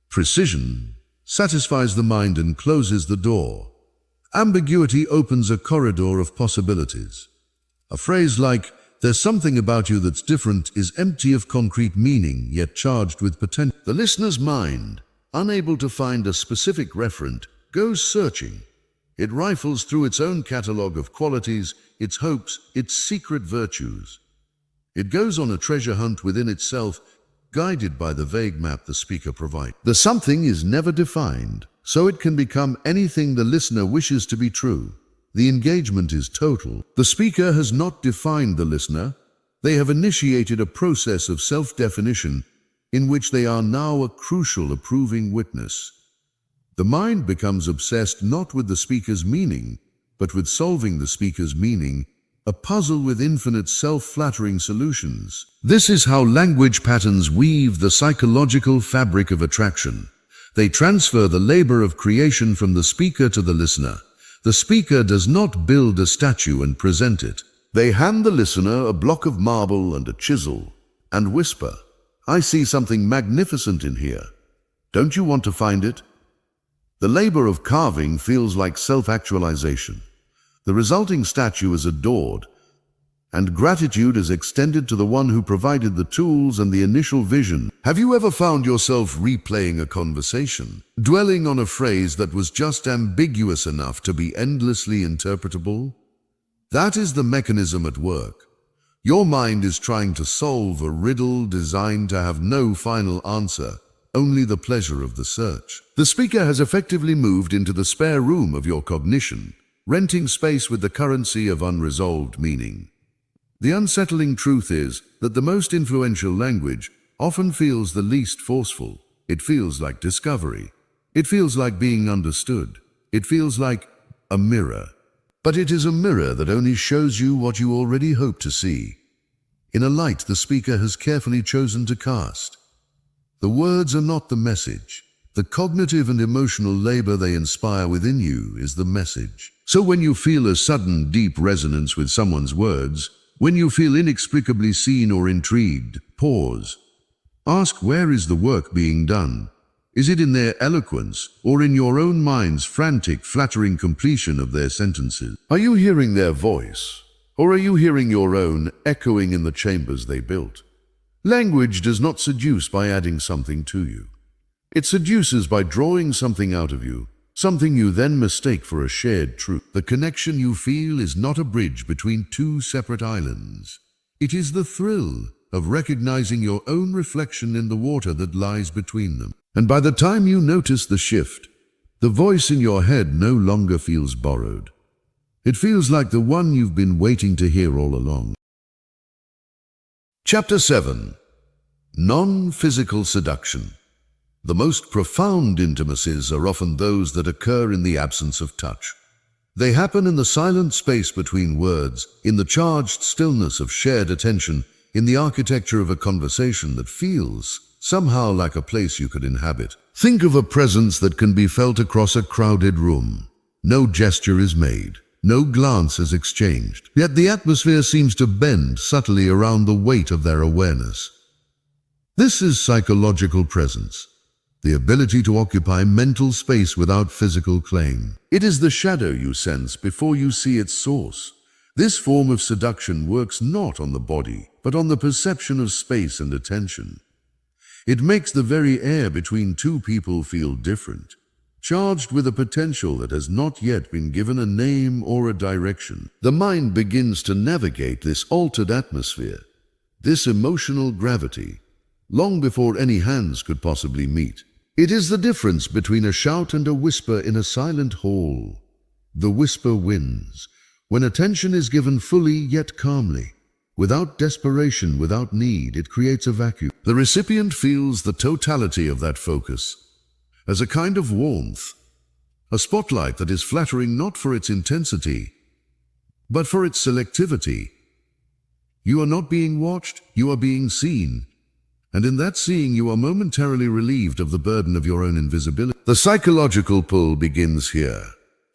Precision satisfies the mind and closes the door. Ambiguity opens a corridor of possibilities. A phrase like, "There's something about you that's different," is empty of concrete meaning, yet charged with potential. The listener's mind, unable to find a specific referent, goes searching. It rifles through its own catalogue of qualities, its hopes, its secret virtues. It goes on a treasure hunt within itself, guided by the vague map the speaker provides. The something is never defined, so it can become anything the listener wishes to be true. The engagement is total. The speaker has not defined the listener. They have initiated a process of self-definition in which they are now a crucial approving witness. The mind becomes obsessed not with the speaker's meaning, but with solving the speaker's meaning, a puzzle with infinite self-flattering solutions. This is how language patterns weave the psychological fabric of attraction. They transfer the labor of creation from the speaker to the listener. The speaker does not build a statue and present it. They hand the listener a block of marble and a chisel and whisper, "I see something magnificent in here. Don't you want to find it?" The labor of carving feels like self-actualization. The resulting statue is adored, and gratitude is extended to the one who provided the tools and the initial vision. Have you ever found yourself replaying a conversation, dwelling on a phrase that was just ambiguous enough to be endlessly interpretable? That is the mechanism at work. Your mind is trying to solve a riddle designed to have no final answer, only the pleasure of the search. The speaker has effectively moved into the spare room of your cognition, renting space with the currency of unresolved meaning. The unsettling truth is that the most influential language often feels the least forceful. It feels like discovery. It feels like being understood. It feels like a mirror. But it is a mirror that only shows you what you already hope to see, in a light the speaker has carefully chosen to cast. The words are not the message. The cognitive and emotional labor they inspire within you is the message. So when you feel a sudden deep resonance with someone's words, when you feel inexplicably seen or intrigued, pause. Ask, where is the work being done? Is it in their eloquence or in your own mind's frantic, flattering completion of their sentences? Are you hearing their voice, or are you hearing your own echoing in the chambers they built? Language does not seduce by adding something to you. It seduces by drawing something out of you, something you then mistake for a shared truth. The connection you feel is not a bridge between two separate islands. It is the thrill of recognizing your own reflection in the water that lies between them. And by the time you notice the shift, the voice in your head no longer feels borrowed. It feels like the one you've been waiting to hear all along. Chapter 7. Non-physical seduction. The most profound intimacies are often those that occur in the absence of touch. They happen in the silent space between words, in the charged stillness of shared attention, in the architecture of a conversation that feels somehow like a place you could inhabit. Think of a presence that can be felt across a crowded room. No gesture is made. No glance is exchanged. Yet the atmosphere seems to bend subtly around the weight of their awareness. This is psychological presence, the ability to occupy mental space without physical claim. It is the shadow you sense before you see its source. This form of seduction works not on the body, but on the perception of space and attention. It makes the very air between two people feel different, charged with a potential that has not yet been given a name or a direction. The mind begins to navigate this altered atmosphere, this emotional gravity, long before any hands could possibly meet. It is the difference between a shout and a whisper in a silent hall. The whisper wins when attention is given fully yet calmly. Without desperation, without need, it creates a vacuum. The recipient feels the totality of that focus as a kind of warmth, a spotlight that is flattering not for its intensity, but for its selectivity. You are not being watched, you are being seen. And in that seeing, you are momentarily relieved of the burden of your own invisibility. The psychological pull begins here.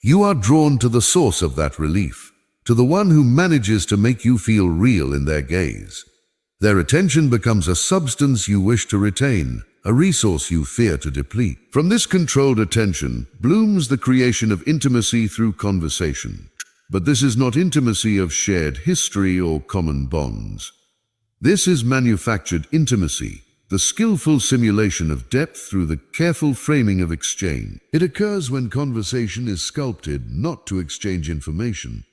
You are drawn to the source of that relief, to the one who manages to make you feel real in their gaze. Their attention becomes a substance you wish to retain, a resource you fear to deplete. From this controlled attention blooms the creation of intimacy through conversation. But this is not intimacy of shared history or common bonds. This is manufactured intimacy, the skillful simulation of depth through the careful framing of exchange. It occurs when conversation is sculpted not to exchange information,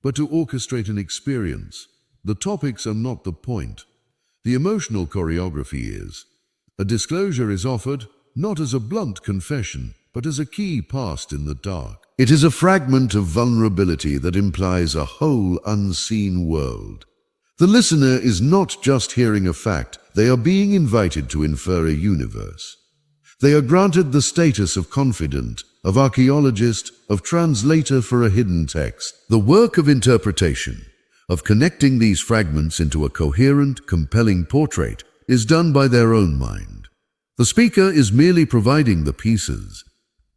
but to orchestrate an experience. The topics are not the point. The emotional choreography is. A disclosure is offered, not as a blunt confession, but as a key passed in the dark. It is a fragment of vulnerability that implies a whole unseen world. The listener is not just hearing a fact, they are being invited to infer a universe. They are granted the status of confidant, of archaeologist, of translator for a hidden text. The work of interpretation, of connecting these fragments into a coherent, compelling portrait, is done by their own mind. The speaker is merely providing the pieces.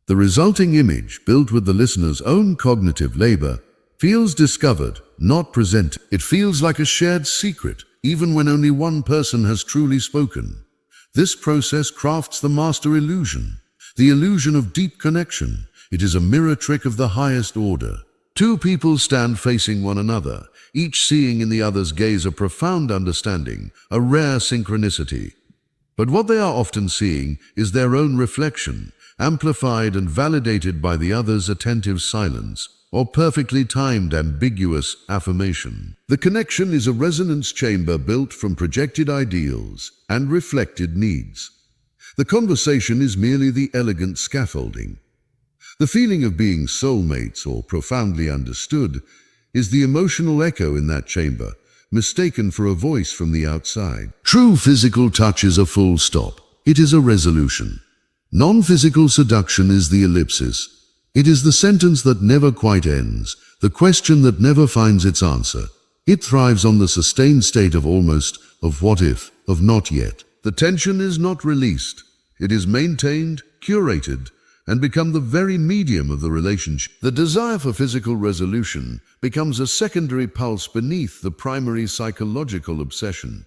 The resulting image, built with the listener's own cognitive labor, feels discovered, not presented. It feels like a shared secret, even when only one person has truly spoken. This process crafts the master illusion, the illusion of deep connection. It is a mirror trick of the highest order. Two people stand facing one another, each seeing in the other's gaze a profound understanding, a rare synchronicity. But what they are often seeing is their own reflection, amplified and validated by the other's attentive silence, or perfectly timed ambiguous affirmation. The connection is a resonance chamber built from projected ideals and reflected needs. The conversation is merely the elegant scaffolding. The feeling of being soulmates or profoundly understood is the emotional echo in that chamber, mistaken for a voice from the outside. True physical touch is a full stop. It is a resolution. Non-physical seduction is the ellipsis. It is the sentence that never quite ends, the question that never finds its answer. It thrives on the sustained state of almost, of what if, of not yet. The tension is not released. It is maintained, curated, and become the very medium of the relationship. The desire for physical resolution becomes a secondary pulse beneath the primary psychological obsession.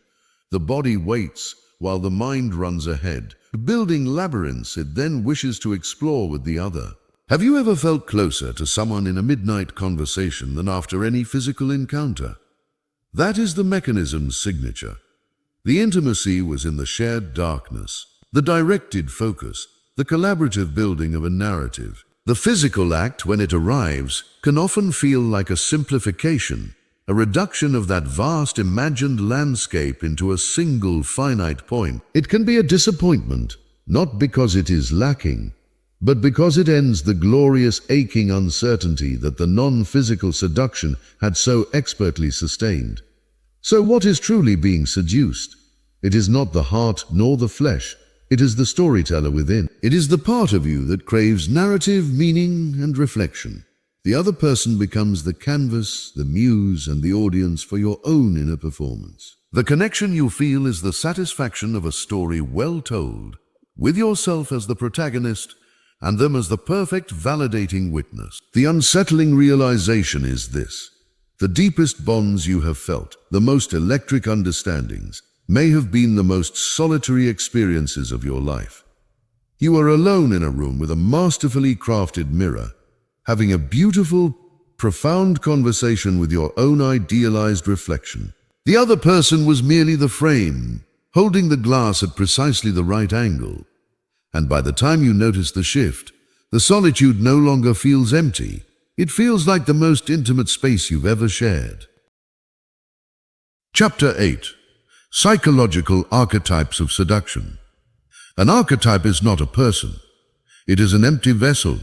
The body waits while the mind runs ahead, building labyrinths it then wishes to explore with the other. Have you ever felt closer to someone in a midnight conversation than after any physical encounter? That is the mechanism's signature. The intimacy was in the shared darkness, the directed focus, the collaborative building of a narrative. The physical act, when it arrives, can often feel like a simplification, a reduction of that vast imagined landscape into a single finite point. It can be a disappointment, not because it is lacking, but because it ends the glorious aching uncertainty that the non-physical seduction had so expertly sustained. So what is truly being seduced? It is not the heart nor the flesh. It is the storyteller within. It is the part of you that craves narrative, meaning, and reflection. The other person becomes the canvas, the muse, and the audience for your own inner performance. The connection you feel is the satisfaction of a story well told, with yourself as the protagonist, and them as the perfect validating witness. The unsettling realization is this: the deepest bonds you have felt, the most electric understandings, may have been the most solitary experiences of your life. You are alone in a room with a masterfully crafted mirror, having a beautiful, profound conversation with your own idealized reflection. The other person was merely the frame, holding the glass at precisely the right angle. And by the time you notice the shift, the solitude no longer feels empty. It feels like the most intimate space you've ever shared. Chapter 8. Psychological Archetypes of Seduction. An archetype is not a person. It is an empty vessel,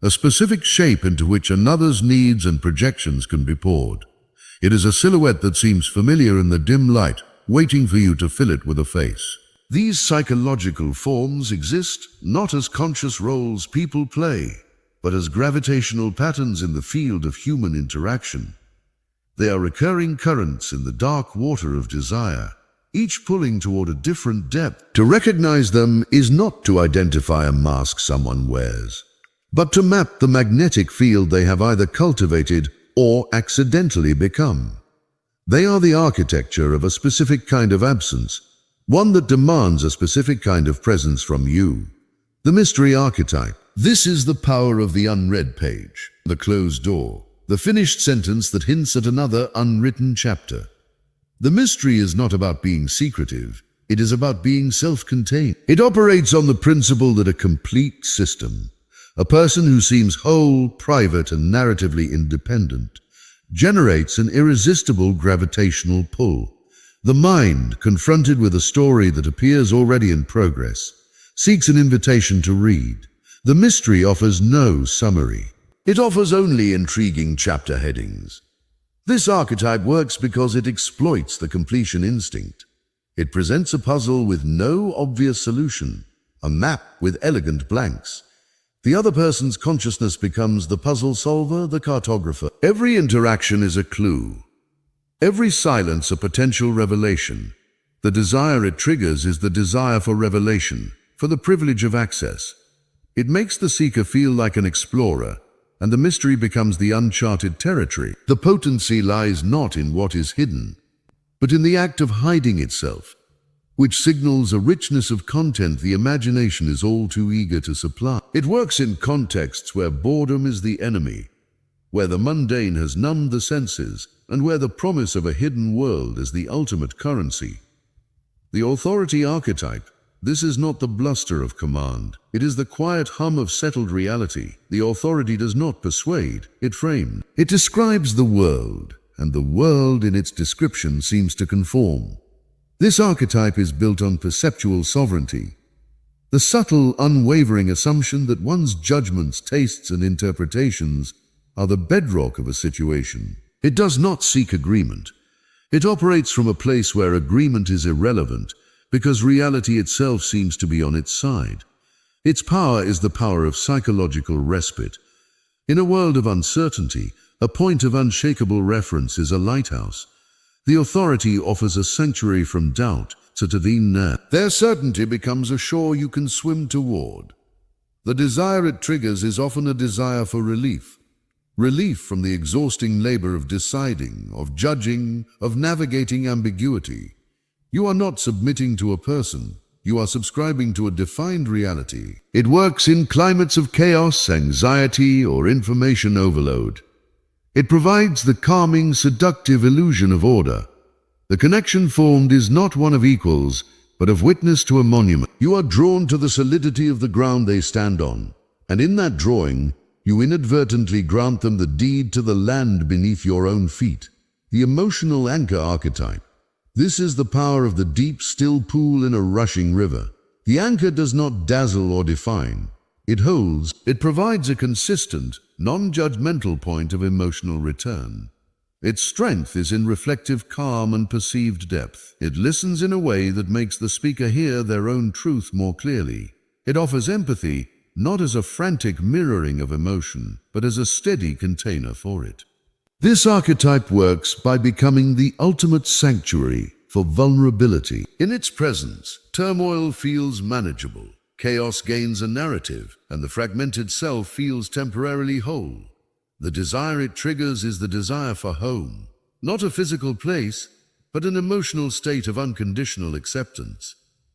a specific shape into which another's needs and projections can be poured. It is a silhouette that seems familiar in the dim light, waiting for you to fill it with a face. These psychological forms exist not as conscious roles people play, but as gravitational patterns in the field of human interaction. They are recurring currents in the dark water of desire, each pulling toward a different depth. To recognize them is not to identify a mask someone wears, but to map the magnetic field they have either cultivated or accidentally become. They are the architecture of a specific kind of absence, one that demands a specific kind of presence from you. The mystery archetype. This is the power of the unread page, the closed door, the finished sentence that hints at another unwritten chapter. The mystery is not about being secretive. It is about being self-contained. It operates on the principle that a complete system, a person who seems whole, private, and narratively independent, generates an irresistible gravitational pull. The mind, confronted with a story that appears already in progress, seeks an invitation to read. The mystery offers no summary. It offers only intriguing chapter headings. This archetype works because it exploits the completion instinct. It presents a puzzle with no obvious solution, a map with elegant blanks. The other person's consciousness becomes the puzzle solver, the cartographer. Every interaction is a clue. Every silence a potential revelation. The desire it triggers is the desire for revelation, for the privilege of access. It makes the seeker feel like an explorer, and the mystery becomes the uncharted territory. The potency lies not in what is hidden, but in the act of hiding itself, which signals a richness of content the imagination is all too eager to supply. It works in contexts where boredom is the enemy, where the mundane has numbed the senses, and where the promise of a hidden world is the ultimate currency. The authority archetype. This is not the bluster of command. It is the quiet hum of settled reality. The authority does not persuade, it frames. It describes the world, and the world in its description seems to conform. This archetype is built on perceptual sovereignty, the subtle, unwavering assumption that one's judgments, tastes, and interpretations are the bedrock of a situation. It does not seek agreement. It operates from a place where agreement is irrelevant, because reality itself seems to be on its side. Its power is the power of psychological respite. In a world of uncertainty, a point of unshakable reference is a lighthouse. The authority offers a sanctuary from doubt, so to their certainty becomes a shore you can swim toward. The desire it triggers is often a desire for relief. Relief from the exhausting labor of deciding, of judging, of navigating ambiguity. You are not submitting to a person. You are subscribing to a defined reality. It works in climates of chaos, anxiety, or information overload. It provides the calming, seductive illusion of order. The connection formed is not one of equals, but of witness to a monument. You are drawn to the solidity of the ground they stand on, and in that drawing, you inadvertently grant them the deed to the land beneath your own feet. The emotional anchor archetype. This is the power of the deep, still pool in a rushing river. The anchor does not dazzle or define. It holds, it provides a consistent, non-judgmental point of emotional return. Its strength is in reflective calm and perceived depth. It listens in a way that makes the speaker hear their own truth more clearly. It offers empathy, not as a frantic mirroring of emotion, but as a steady container for it. This archetype works by becoming the ultimate sanctuary for vulnerability. In its presence, turmoil feels manageable, chaos gains a narrative, and the fragmented self feels temporarily whole. The desire it triggers is the desire for home, not a physical place, but an emotional state of unconditional acceptance.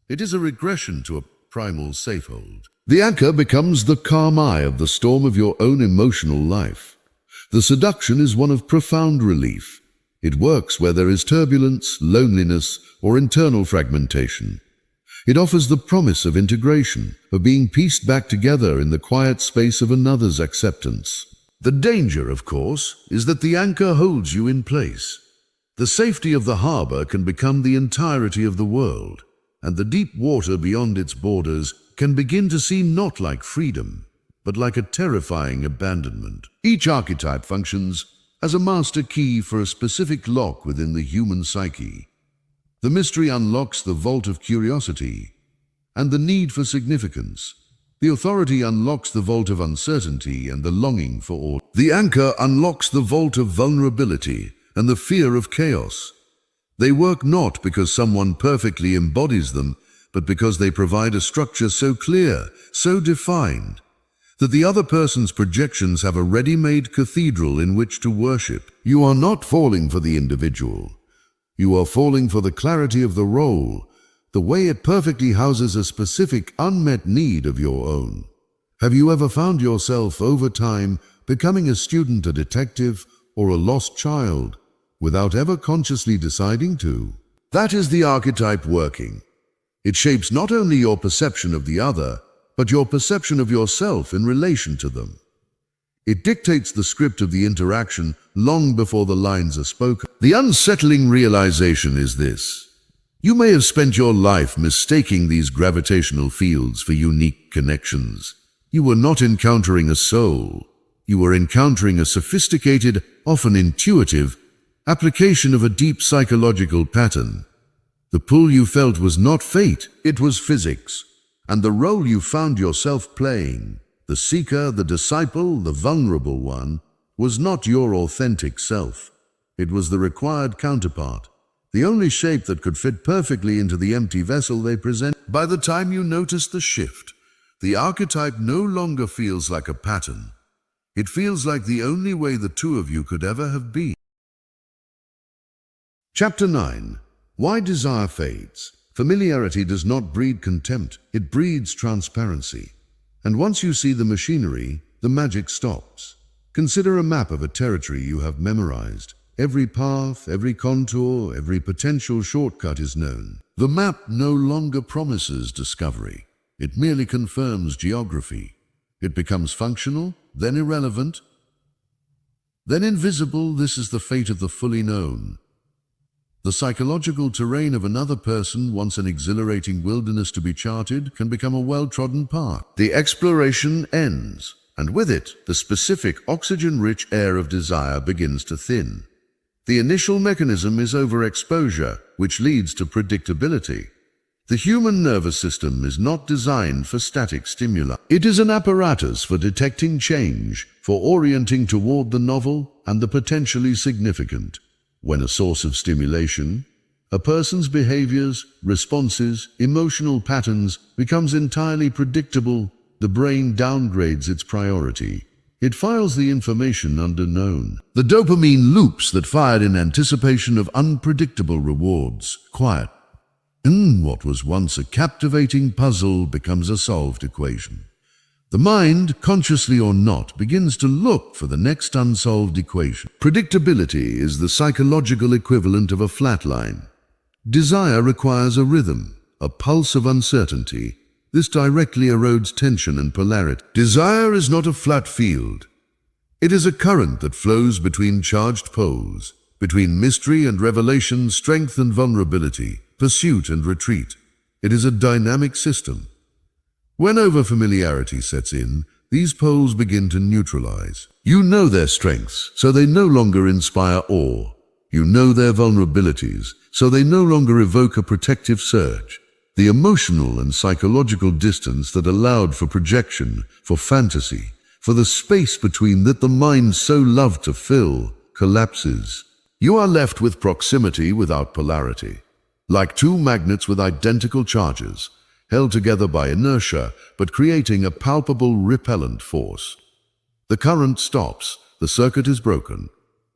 It is a regression to a primal safehold. The anchor becomes the calm eye of the storm of your own emotional life. The seduction is one of profound relief. It works where there is turbulence, loneliness, or internal fragmentation. It offers the promise of integration, of being pieced back together in the quiet space of another's acceptance. The danger, of course, is that the anchor holds you in place. The safety of the harbor can become the entirety of the world, and the deep water beyond its borders can begin to seem not like freedom, but like a terrifying abandonment. Each archetype functions as a master key for a specific lock within the human psyche. The mystery unlocks the vault of curiosity and the need for significance. The authority unlocks the vault of uncertainty and the longing for order. The anchor unlocks the vault of vulnerability and the fear of chaos. They work not because someone perfectly embodies them, but because they provide a structure so clear, so defined, that the other person's projections have a ready-made cathedral in which to worship. You are not falling for the individual. You are falling for the clarity of the role, the way it perfectly houses a specific unmet need of your own. Have you ever found yourself, over time, becoming a student, a detective, or a lost child, without ever consciously deciding to? That is the archetype working. It shapes not only your perception of the other, but your perception of yourself in relation to them. It dictates the script of the interaction long before the lines are spoken. The unsettling realization is this: you may have spent your life mistaking these gravitational fields for unique connections. You were not encountering a soul. You were encountering a sophisticated, often intuitive, application of a deep psychological pattern. The pull you felt was not fate, it was physics. And the role you found yourself playing, the seeker, the disciple, the vulnerable one, was not your authentic self. It was the required counterpart, the only shape that could fit perfectly into the empty vessel they present. By the time you notice the shift, the archetype no longer feels like a pattern. It feels like the only way the two of you could ever have been. Chapter 9. Why Desire Fades. Familiarity does not breed contempt, it breeds transparency. And once you see the machinery, the magic stops. Consider a map of a territory you have memorized. Every path, every contour, every potential shortcut is known. The map no longer promises discovery. It merely confirms geography. It becomes functional, then irrelevant, then invisible. This is the fate of the fully known. The psychological terrain of another person, once an exhilarating wilderness to be charted, can become a well-trodden path. The exploration ends, and with it, the specific oxygen-rich air of desire begins to thin. The initial mechanism is overexposure, which leads to predictability. The human nervous system is not designed for static stimuli. It is an apparatus for detecting change, for orienting toward the novel and the potentially significant. When a source of stimulation, a person's behaviors, responses, emotional patterns becomes entirely predictable, the brain downgrades its priority. It files the information under known. The dopamine loops that fired in anticipation of unpredictable rewards, quiet. What was once a captivating puzzle becomes a solved equation. The mind, consciously or not, begins to look for the next unsolved equation. Predictability is the psychological equivalent of a flat line. Desire requires a rhythm, a pulse of uncertainty. This directly erodes tension and polarity. Desire is not a flat field. It is a current that flows between charged poles, between mystery and revelation, strength and vulnerability, pursuit and retreat. It is a dynamic system. When overfamiliarity sets in, these poles begin to neutralize. You know their strengths, so they no longer inspire awe. You know their vulnerabilities, so they no longer evoke a protective surge. The emotional and psychological distance that allowed for projection, for fantasy, for the space between that the mind so loved to fill, collapses. You are left with proximity without polarity. Like two magnets with identical charges, held together by inertia, but creating a palpable repellent force. The current stops, the circuit is broken.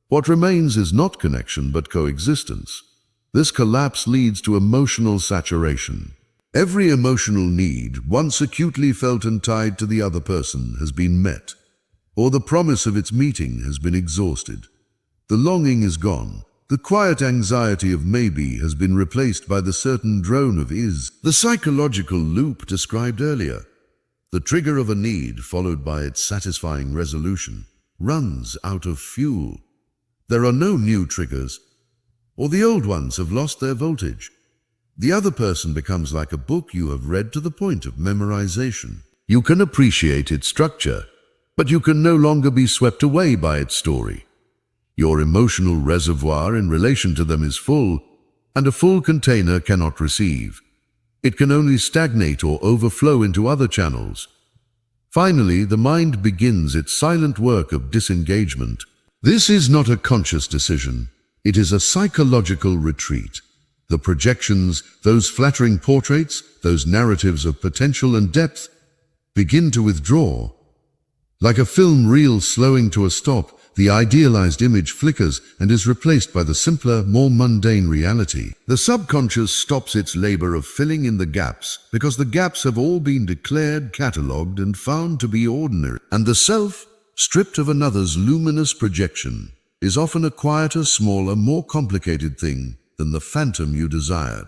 What remains is not connection, but coexistence. This collapse leads to emotional saturation. Every emotional need, once acutely felt and tied to the other person, has been met, or the promise of its meeting has been exhausted. The longing is gone. The quiet anxiety of maybe has been replaced by the certain drone of is. The psychological loop described earlier, the trigger of a need followed by its satisfying resolution, runs out of fuel. There are no new triggers, or the old ones have lost their voltage. The other person becomes like a book you have read to the point of memorization. You can appreciate its structure, but you can no longer be swept away by its story. Your emotional reservoir in relation to them is full, and a full container cannot receive. It can only stagnate or overflow into other channels. Finally, the mind begins its silent work of disengagement. This is not a conscious decision. It is a psychological retreat. The projections, those flattering portraits, those narratives of potential and depth, begin to withdraw. Like a film reel slowing to a stop, the idealized image flickers and is replaced by the simpler, more mundane reality. The subconscious stops its labor of filling in the gaps because the gaps have all been declared, catalogued, and found to be ordinary. And the self, stripped of another's luminous projection, is often a quieter, smaller, more complicated thing than the phantom you desired.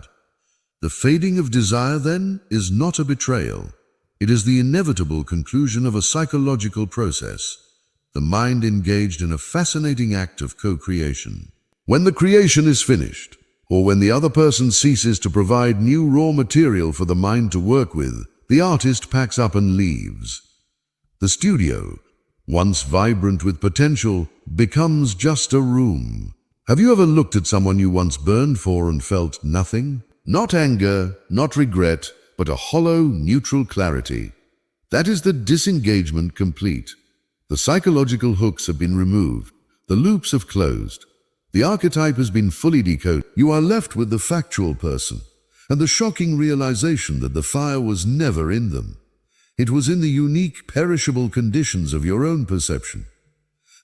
The fading of desire, then, is not a betrayal. It is the inevitable conclusion of a psychological process. The mind engaged in a fascinating act of co-creation. When the creation is finished, or when the other person ceases to provide new raw material for the mind to work with, the artist packs up and leaves. The studio, once vibrant with potential, becomes just a room. Have you ever looked at someone you once burned for and felt nothing? Not anger, not regret, but a hollow, neutral clarity. That is the disengagement complete. The psychological hooks have been removed. The loops have closed. The archetype has been fully decoded. You are left with the factual person, and the shocking realization that the fire was never in them. It was in the unique, perishable conditions of your own perception.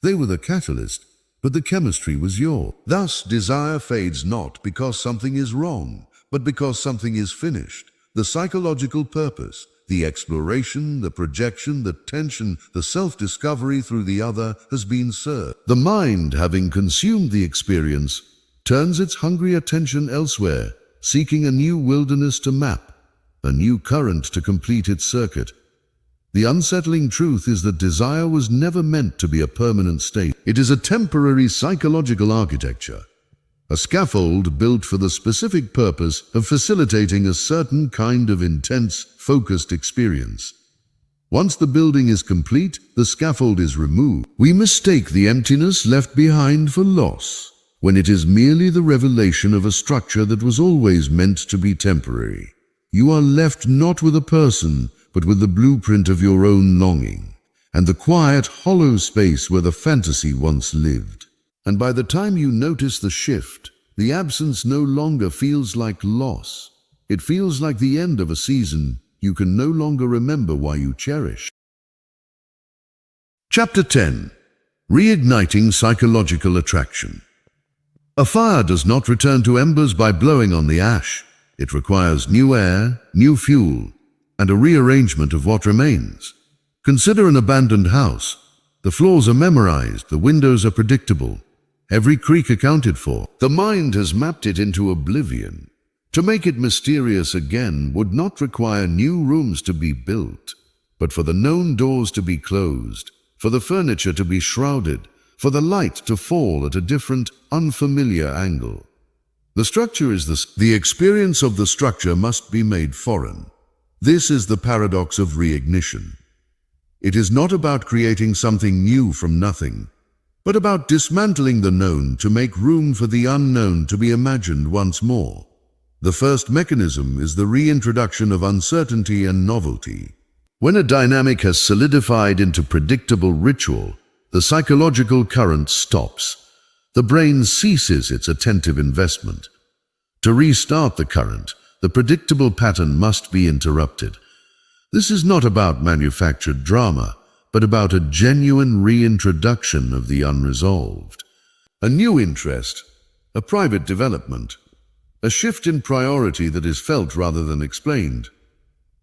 They were the catalyst, but the chemistry was yours. Thus, desire fades not because something is wrong, but because something is finished. The psychological purpose, the exploration, the projection, the tension, the self-discovery through the other has been served. The mind, having consumed the experience, turns its hungry attention elsewhere, seeking a new wilderness to map, a new current to complete its circuit. The unsettling truth is that desire was never meant to be a permanent state. It is a temporary psychological architecture, a scaffold built for the specific purpose of facilitating a certain kind of intense, focused experience. Once the building is complete, the scaffold is removed. We mistake the emptiness left behind for loss, when it is merely the revelation of a structure that was always meant to be temporary. You are left not with a person, but with the blueprint of your own longing, and the quiet, hollow space where the fantasy once lived. And by the time you notice the shift, the absence no longer feels like loss. It feels like the end of a season you can no longer remember why you cherished. Chapter 10. Reigniting Psychological Attraction. A fire does not return to embers by blowing on the ash. It requires new air, new fuel, and a rearrangement of what remains. Consider an abandoned house. The floors are memorized, the windows are predictable, every creak accounted for. The mind has mapped it into oblivion. To make it mysterious again would not require new rooms to be built, but for the known doors to be closed, for the furniture to be shrouded, for the light to fall at a different, unfamiliar angle. The structure is the experience of the structure must be made foreign. This is the paradox of reignition. It is not about creating something new from nothing, but about dismantling the known to make room for the unknown to be imagined once more. The first mechanism is the reintroduction of uncertainty and novelty. When a dynamic has solidified into predictable ritual, the psychological current stops. The brain ceases its attentive investment. To restart the current, the predictable pattern must be interrupted. This is not about manufactured drama, but about a genuine reintroduction of the unresolved. A new interest, a private development, a shift in priority that is felt rather than explained.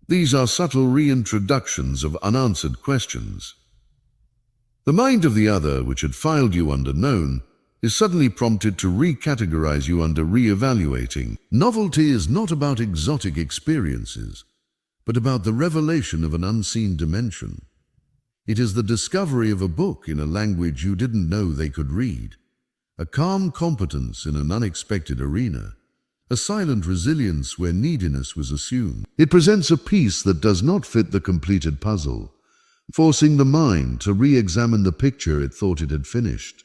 These are subtle reintroductions of unanswered questions. The mind of the other, which had filed you under known, is suddenly prompted to recategorize you under re-evaluating. Novelty is not about exotic experiences, but about the revelation of an unseen dimension. It is the discovery of a book in a language you didn't know they could read, a calm competence in an unexpected arena, a silent resilience where neediness was assumed. It presents a piece that does not fit the completed puzzle, forcing the mind to re-examine the picture it thought it had finished.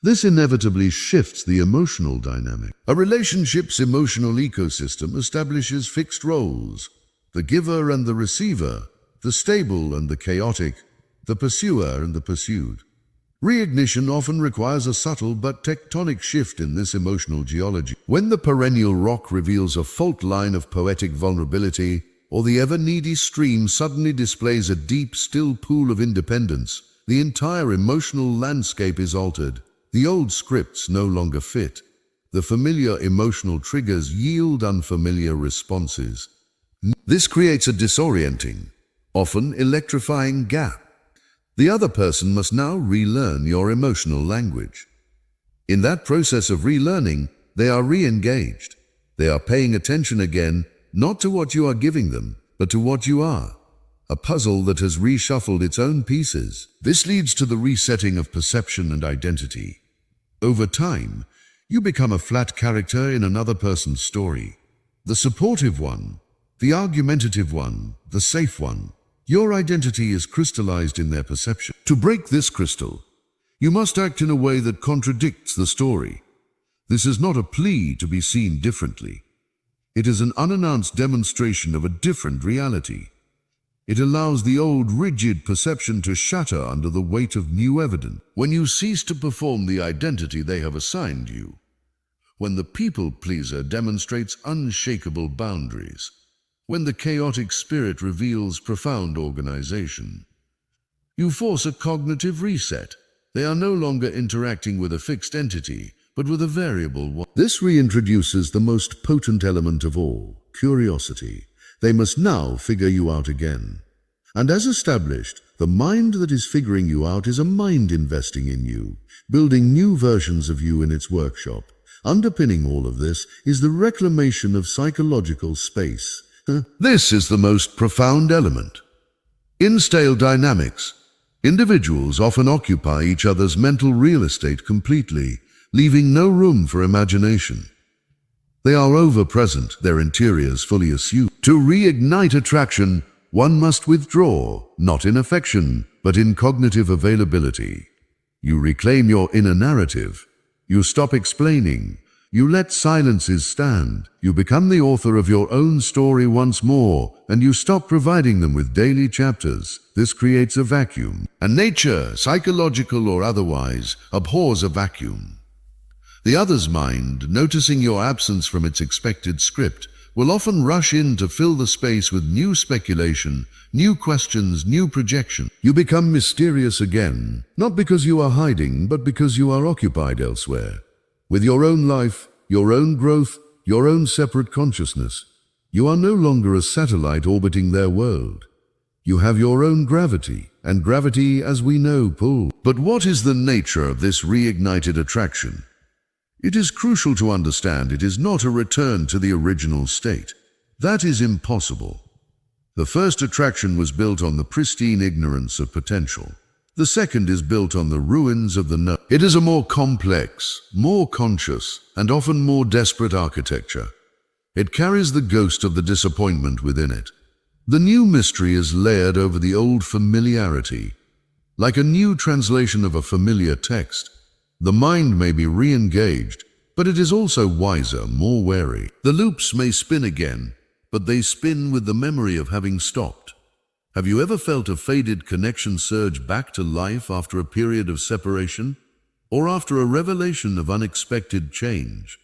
This inevitably shifts the emotional dynamic. A relationship's emotional ecosystem establishes fixed roles: the giver and the receiver, the stable and the chaotic, the pursuer and the pursued. Reignition often requires a subtle but tectonic shift in this emotional geology. When the perennial rock reveals a fault line of poetic vulnerability, or the ever-needy stream suddenly displays a deep, still pool of independence, the entire emotional landscape is altered. The old scripts no longer fit. The familiar emotional triggers yield unfamiliar responses. This creates a disorienting, often electrifying gap. The other person must now relearn your emotional language. In that process of relearning, they are re-engaged. They are paying attention again, not to what you are giving them, but to what you are. A puzzle that has reshuffled its own pieces. This leads to the resetting of perception and identity. Over time, you become a flat character in another person's story. The supportive one, the argumentative one, the safe one. Your identity is crystallized in their perception. To break this crystal, you must act in a way that contradicts the story. This is not a plea to be seen differently. It is an unannounced demonstration of a different reality. It allows the old, rigid perception to shatter under the weight of new evidence. When you cease to perform the identity they have assigned you, when the people-pleaser demonstrates unshakable boundaries, when the chaotic spirit reveals profound organization, you force a cognitive reset. They are no longer interacting with a fixed entity, but with a variable one. This reintroduces the most potent element of all, curiosity. They must now figure you out again. And as established, the mind that is figuring you out is a mind investing in you, building new versions of you in its workshop. Underpinning all of this is the reclamation of psychological space. This is the most profound element. In stale dynamics, individuals often occupy each other's mental real estate completely, leaving no room for imagination. They are over-present, their interiors fully assumed. To reignite attraction, one must withdraw, not in affection, but in cognitive availability. You reclaim your inner narrative, You stop explaining. You let silences stand. You become the author of your own story once more, and you stop providing them with daily chapters. This creates a vacuum. And nature, psychological or otherwise, abhors a vacuum. The other's mind, noticing your absence from its expected script, will often rush in to fill the space with new speculation, new questions, new projection. You become mysterious again, not because you are hiding, but because you are occupied elsewhere. With your own life, your own growth, your own separate consciousness. You are no longer a satellite orbiting their world. You have your own gravity, and gravity, as we know, pulls. But what is the nature of this reignited attraction? It is crucial to understand it is not a return to the original state. That is impossible. The first attraction was built on the pristine ignorance of potential. The second is built on the ruins of the known. It is a more complex, more conscious, and often more desperate architecture. It carries the ghost of the disappointment within it. The new mystery is layered over the old familiarity. Like a new translation of a familiar text, the mind may be re-engaged, but it is also wiser, more wary. The loops may spin again, but they spin with the memory of having stopped. Have you ever felt a faded connection surge back to life after a period of separation, or after a revelation of unexpected change?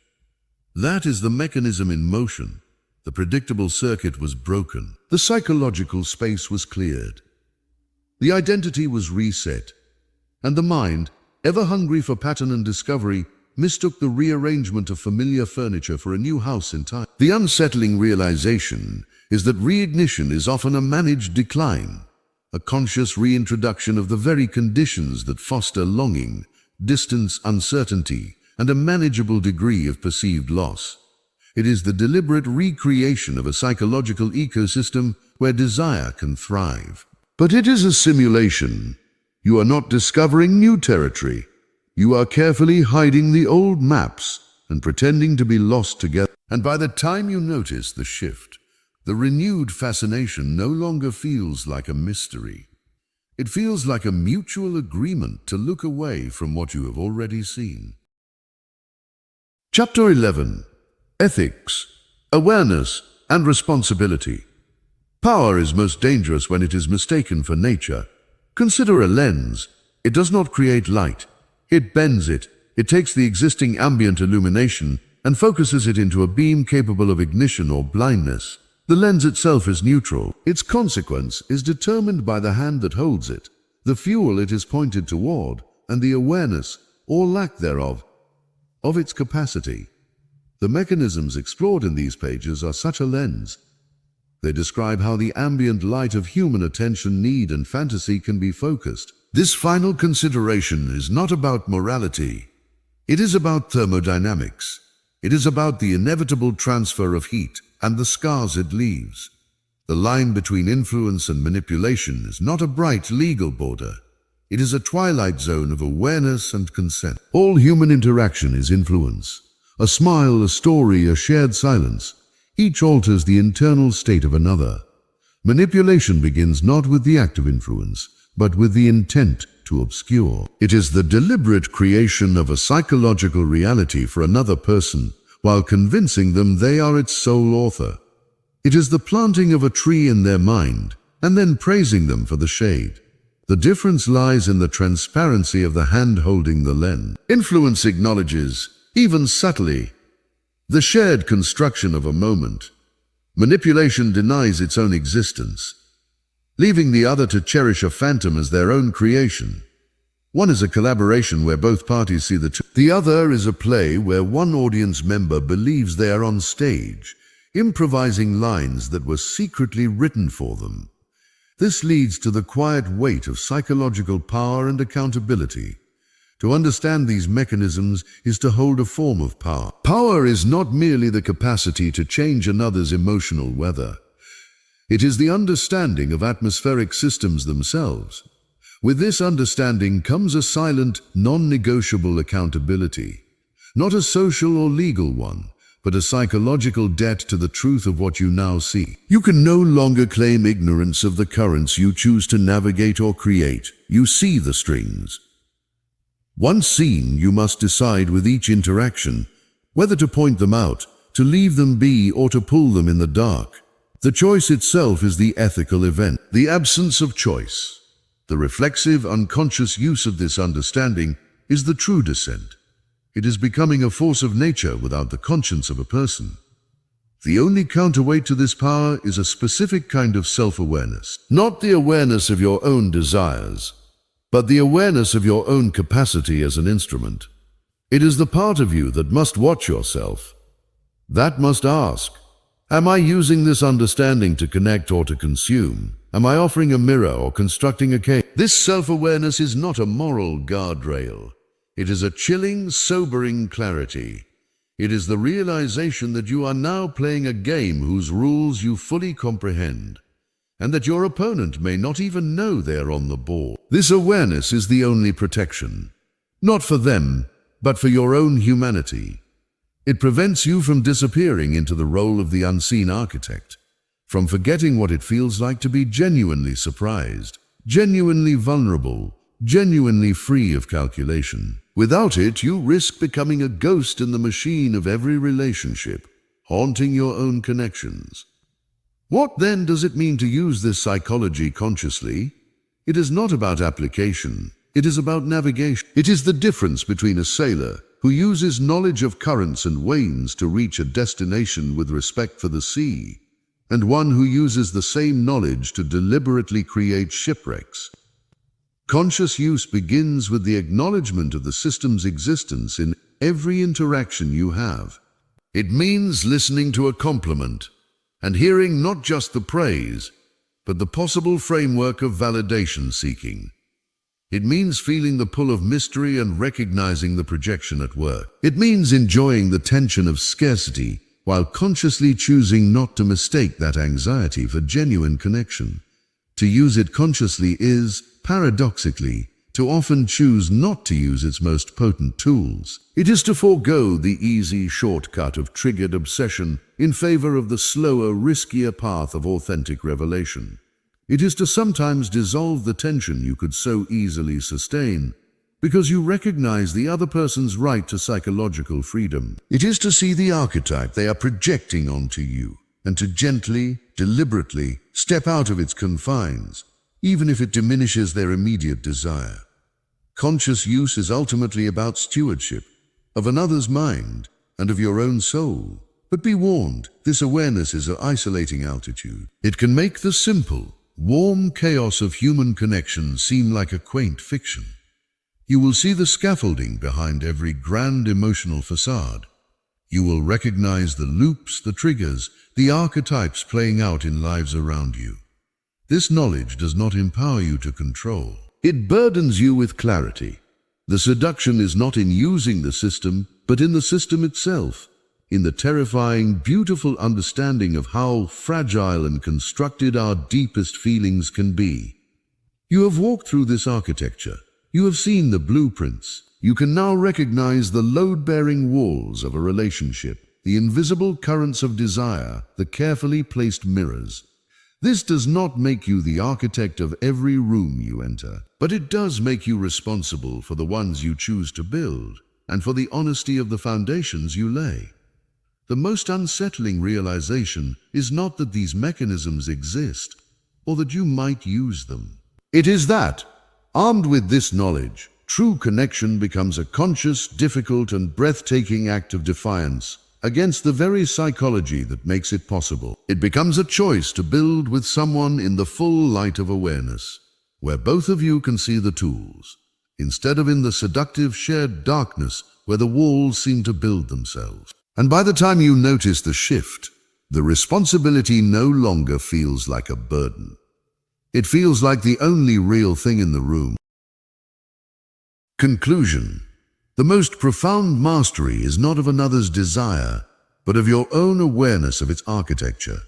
That is the mechanism in motion. The predictable circuit was broken. The psychological space was cleared. The identity was reset, and the mind, ever hungry for pattern and discovery, mistook the rearrangement of familiar furniture for a new house in time. The unsettling realization is that reignition is often a managed decline, a conscious reintroduction of the very conditions that foster longing, distance, uncertainty, and a manageable degree of perceived loss. It is the deliberate recreation of a psychological ecosystem where desire can thrive. But it is a simulation. You are not discovering new territory. You are carefully hiding the old maps and pretending to be lost together. And by the time you notice the shift, the renewed fascination no longer feels like a mystery. It feels like a mutual agreement to look away from what you have already seen. Chapter 11. Ethics, Awareness, and Responsibility. Power is most dangerous when it is mistaken for nature. Consider a lens. It does not create light. It bends it. It takes the existing ambient illumination and focuses it into a beam capable of ignition or blindness. The lens itself is neutral. Its consequence is determined by the hand that holds it, the fuel it is pointed toward, and the awareness, or lack thereof, of its capacity. The mechanisms explored in these pages are such a lens. They describe how the ambient light of human attention, need, and fantasy can be focused. This final consideration is not about morality. It is about thermodynamics. It is about the inevitable transfer of heat and the scars it leaves. The line between influence and manipulation is not a bright legal border. It is a twilight zone of awareness and consent. All human interaction is influence. A smile, a story, a shared silence. Each alters the internal state of another. Manipulation begins not with the act of influence, but with the intent to obscure. It is the deliberate creation of a psychological reality for another person, while convincing them they are its sole author. It is the planting of a tree in their mind, and then praising them for the shade. The difference lies in the transparency of the hand holding the lens. Influence acknowledges, even subtly, the shared construction of a moment. Manipulation denies its own existence, leaving the other to cherish a phantom as their own creation. One is a collaboration where both parties see the truth. The other is a play where one audience member believes they are on stage, improvising lines that were secretly written for them. This leads to the quiet weight of psychological power and accountability. To understand these mechanisms is to hold a form of power. Power is not merely the capacity to change another's emotional weather. It is the understanding of atmospheric systems themselves. With this understanding comes a silent, non-negotiable accountability. Not a social or legal one, but a psychological debt to the truth of what you now see. You can no longer claim ignorance of the currents you choose to navigate or create. You see the strings. Once seen, you must decide with each interaction whether to point them out, to leave them be, or to pull them in the dark. The choice itself is the ethical event, the absence of choice. The reflexive, unconscious use of this understanding is the true descent. It is becoming a force of nature without the conscience of a person. The only counterweight to this power is a specific kind of self-awareness. Not the awareness of your own desires, but the awareness of your own capacity as an instrument. It is the part of you that must watch yourself, that must ask, am I using this understanding to connect or to consume? Am I offering a mirror or constructing a cave? This self-awareness is not a moral guardrail. It is a chilling, sobering clarity. It is the realization that you are now playing a game whose rules you fully comprehend, and that your opponent may not even know they are on the board. This awareness is the only protection, not for them, but for your own humanity. It prevents you from disappearing into the role of the unseen architect, from forgetting what it feels like to be genuinely surprised, genuinely vulnerable, genuinely free of calculation. Without it, you risk becoming a ghost in the machine of every relationship, haunting your own connections. What then does it mean to use this psychology consciously? It is not about application. It is about navigation. It is the difference between a sailor who uses knowledge of currents and waves to reach a destination with respect for the sea, and one who uses the same knowledge to deliberately create shipwrecks. Conscious use begins with the acknowledgement of the system's existence in every interaction you have. It means listening to a compliment and hearing not just the praise, but the possible framework of validation seeking. It means feeling the pull of mystery and recognizing the projection at work. It means enjoying the tension of scarcity while consciously choosing not to mistake that anxiety for genuine connection. To use it consciously is, paradoxically, to often choose not to use its most potent tools. It is to forego the easy shortcut of triggered obsession in favor of the slower, riskier path of authentic revelation. It is to sometimes dissolve the tension you could so easily sustain, because you recognize the other person's right to psychological freedom. It is to see the archetype they are projecting onto you, and to gently, deliberately step out of its confines, even if it diminishes their immediate desire. Conscious use is ultimately about stewardship of another's mind and of your own soul. But be warned, this awareness is an isolating altitude. It can make the simple, warm chaos of human connection seem like a quaint fiction. You will see the scaffolding behind every grand emotional facade. You will recognize the loops, the triggers, the archetypes playing out in lives around you. This knowledge does not empower you to control. It burdens you with clarity. The seduction is not in using the system, but in the system itself, in the terrifying, beautiful understanding of how fragile and constructed our deepest feelings can be. You have walked through this architecture. You have seen the blueprints. You can now recognize the load-bearing walls of a relationship, the invisible currents of desire, the carefully placed mirrors. This does not make you the architect of every room you enter, but it does make you responsible for the ones you choose to build and for the honesty of the foundations you lay. The most unsettling realization is not that these mechanisms exist or that you might use them. It is that, armed with this knowledge, true connection becomes a conscious, difficult, and breathtaking act of defiance against the very psychology that makes it possible. It becomes a choice to build with someone in the full light of awareness, where both of you can see the tools, instead of in the seductive shared darkness where the walls seem to build themselves. And by the time you notice the shift, the responsibility no longer feels like a burden. It feels like the only real thing in the room. Conclusion. The most profound mastery is not of another's desire, but of your own awareness of its architecture.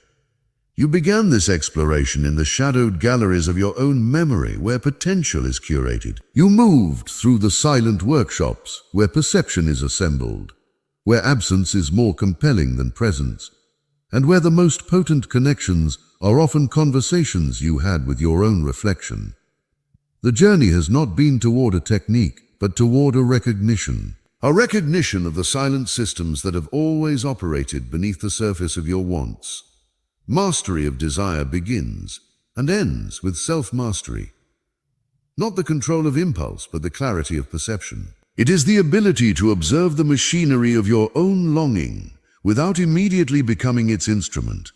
You began this exploration in the shadowed galleries of your own memory, where potential is curated. You moved through the silent workshops, where perception is assembled, where absence is more compelling than presence, and where the most potent connections are often conversations you had with your own reflection. The journey has not been toward a technique, but toward a recognition of the silent systems that have always operated beneath the surface of your wants. Mastery of desire begins and ends with self-mastery. Not the control of impulse, but the clarity of perception. It is the ability to observe the machinery of your own longing without immediately becoming its instrument,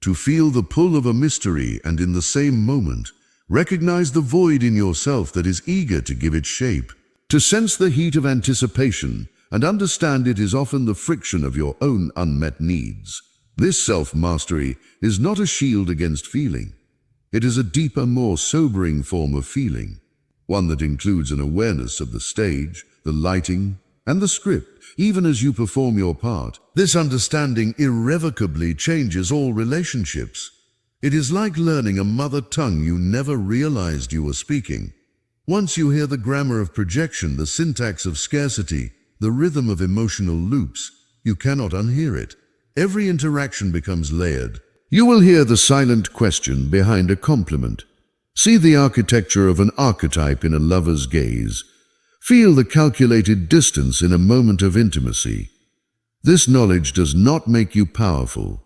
to feel the pull of a mystery and in the same moment recognize the void in yourself that is eager to give it shape, to sense the heat of anticipation and understand it is often the friction of your own unmet needs. This self-mastery is not a shield against feeling. It is a deeper, more sobering form of feeling, one that includes an awareness of the stage, the lighting, and the script, even as you perform your part. This understanding irrevocably changes all relationships. It is like learning a mother tongue you never realized you were speaking. Once you hear the grammar of projection, the syntax of scarcity, the rhythm of emotional loops, you cannot unhear it. Every interaction becomes layered. You will hear the silent question behind a compliment. See the architecture of an archetype in a lover's gaze. Feel the calculated distance in a moment of intimacy. This knowledge does not make you powerful.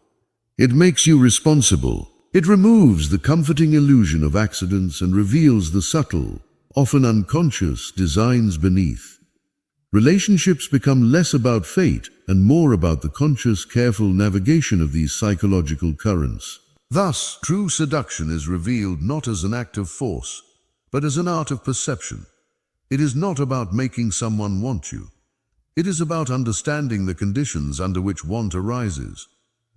It makes you responsible. It removes the comforting illusion of accidents and reveals the subtle, often unconscious designs beneath. Relationships become less about fate and more about the conscious, careful navigation of these psychological currents. Thus, true seduction is revealed not as an act of force, but as an art of perception. It is not about making someone want you. It is about understanding the conditions under which want arises,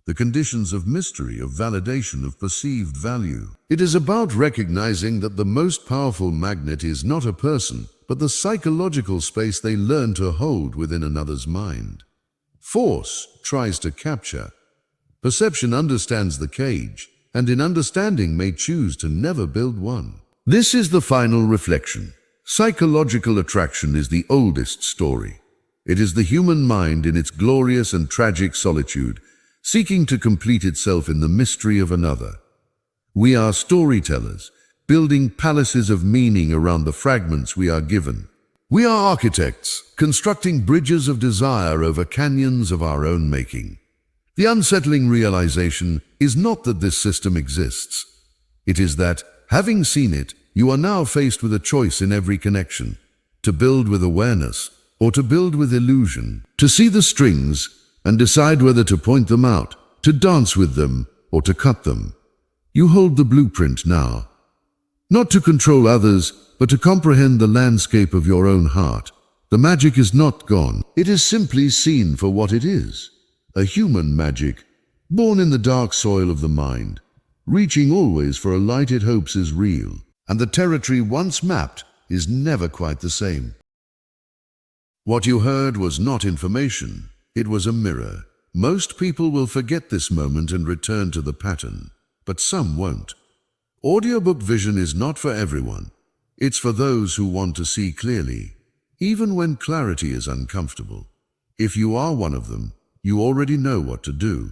the conditions of mystery, of validation, of perceived value. It is about recognizing that the most powerful magnet is not a person, but the psychological space they learn to hold within another's mind. Force tries to capture. Perception understands the cage, and in understanding may choose to never build one. This is the final reflection. Psychological attraction is the oldest story. It is the human mind in its glorious and tragic solitude, seeking to complete itself in the mystery of another. We are storytellers, building palaces of meaning around the fragments we are given. We are architects, constructing bridges of desire over canyons of our own making. The unsettling realization is not that this system exists. It is that, having seen it, you are now faced with a choice in every connection: to build with awareness or to build with illusion, to see the strings and decide whether to point them out, to dance with them or to cut them. You hold the blueprint now, not to control others, but to comprehend the landscape of your own heart. The magic is not gone. It is simply seen for what it is. A human magic, born in the dark soil of the mind, reaching always for a light it hopes is real. And the territory once mapped is never quite the same. What you heard was not information, it was a mirror. Most people will forget this moment and return to the pattern, but some won't. Audiobook vision is not for everyone. It's for those who want to see clearly, even when clarity is uncomfortable. If you are one of them, you already know what to do.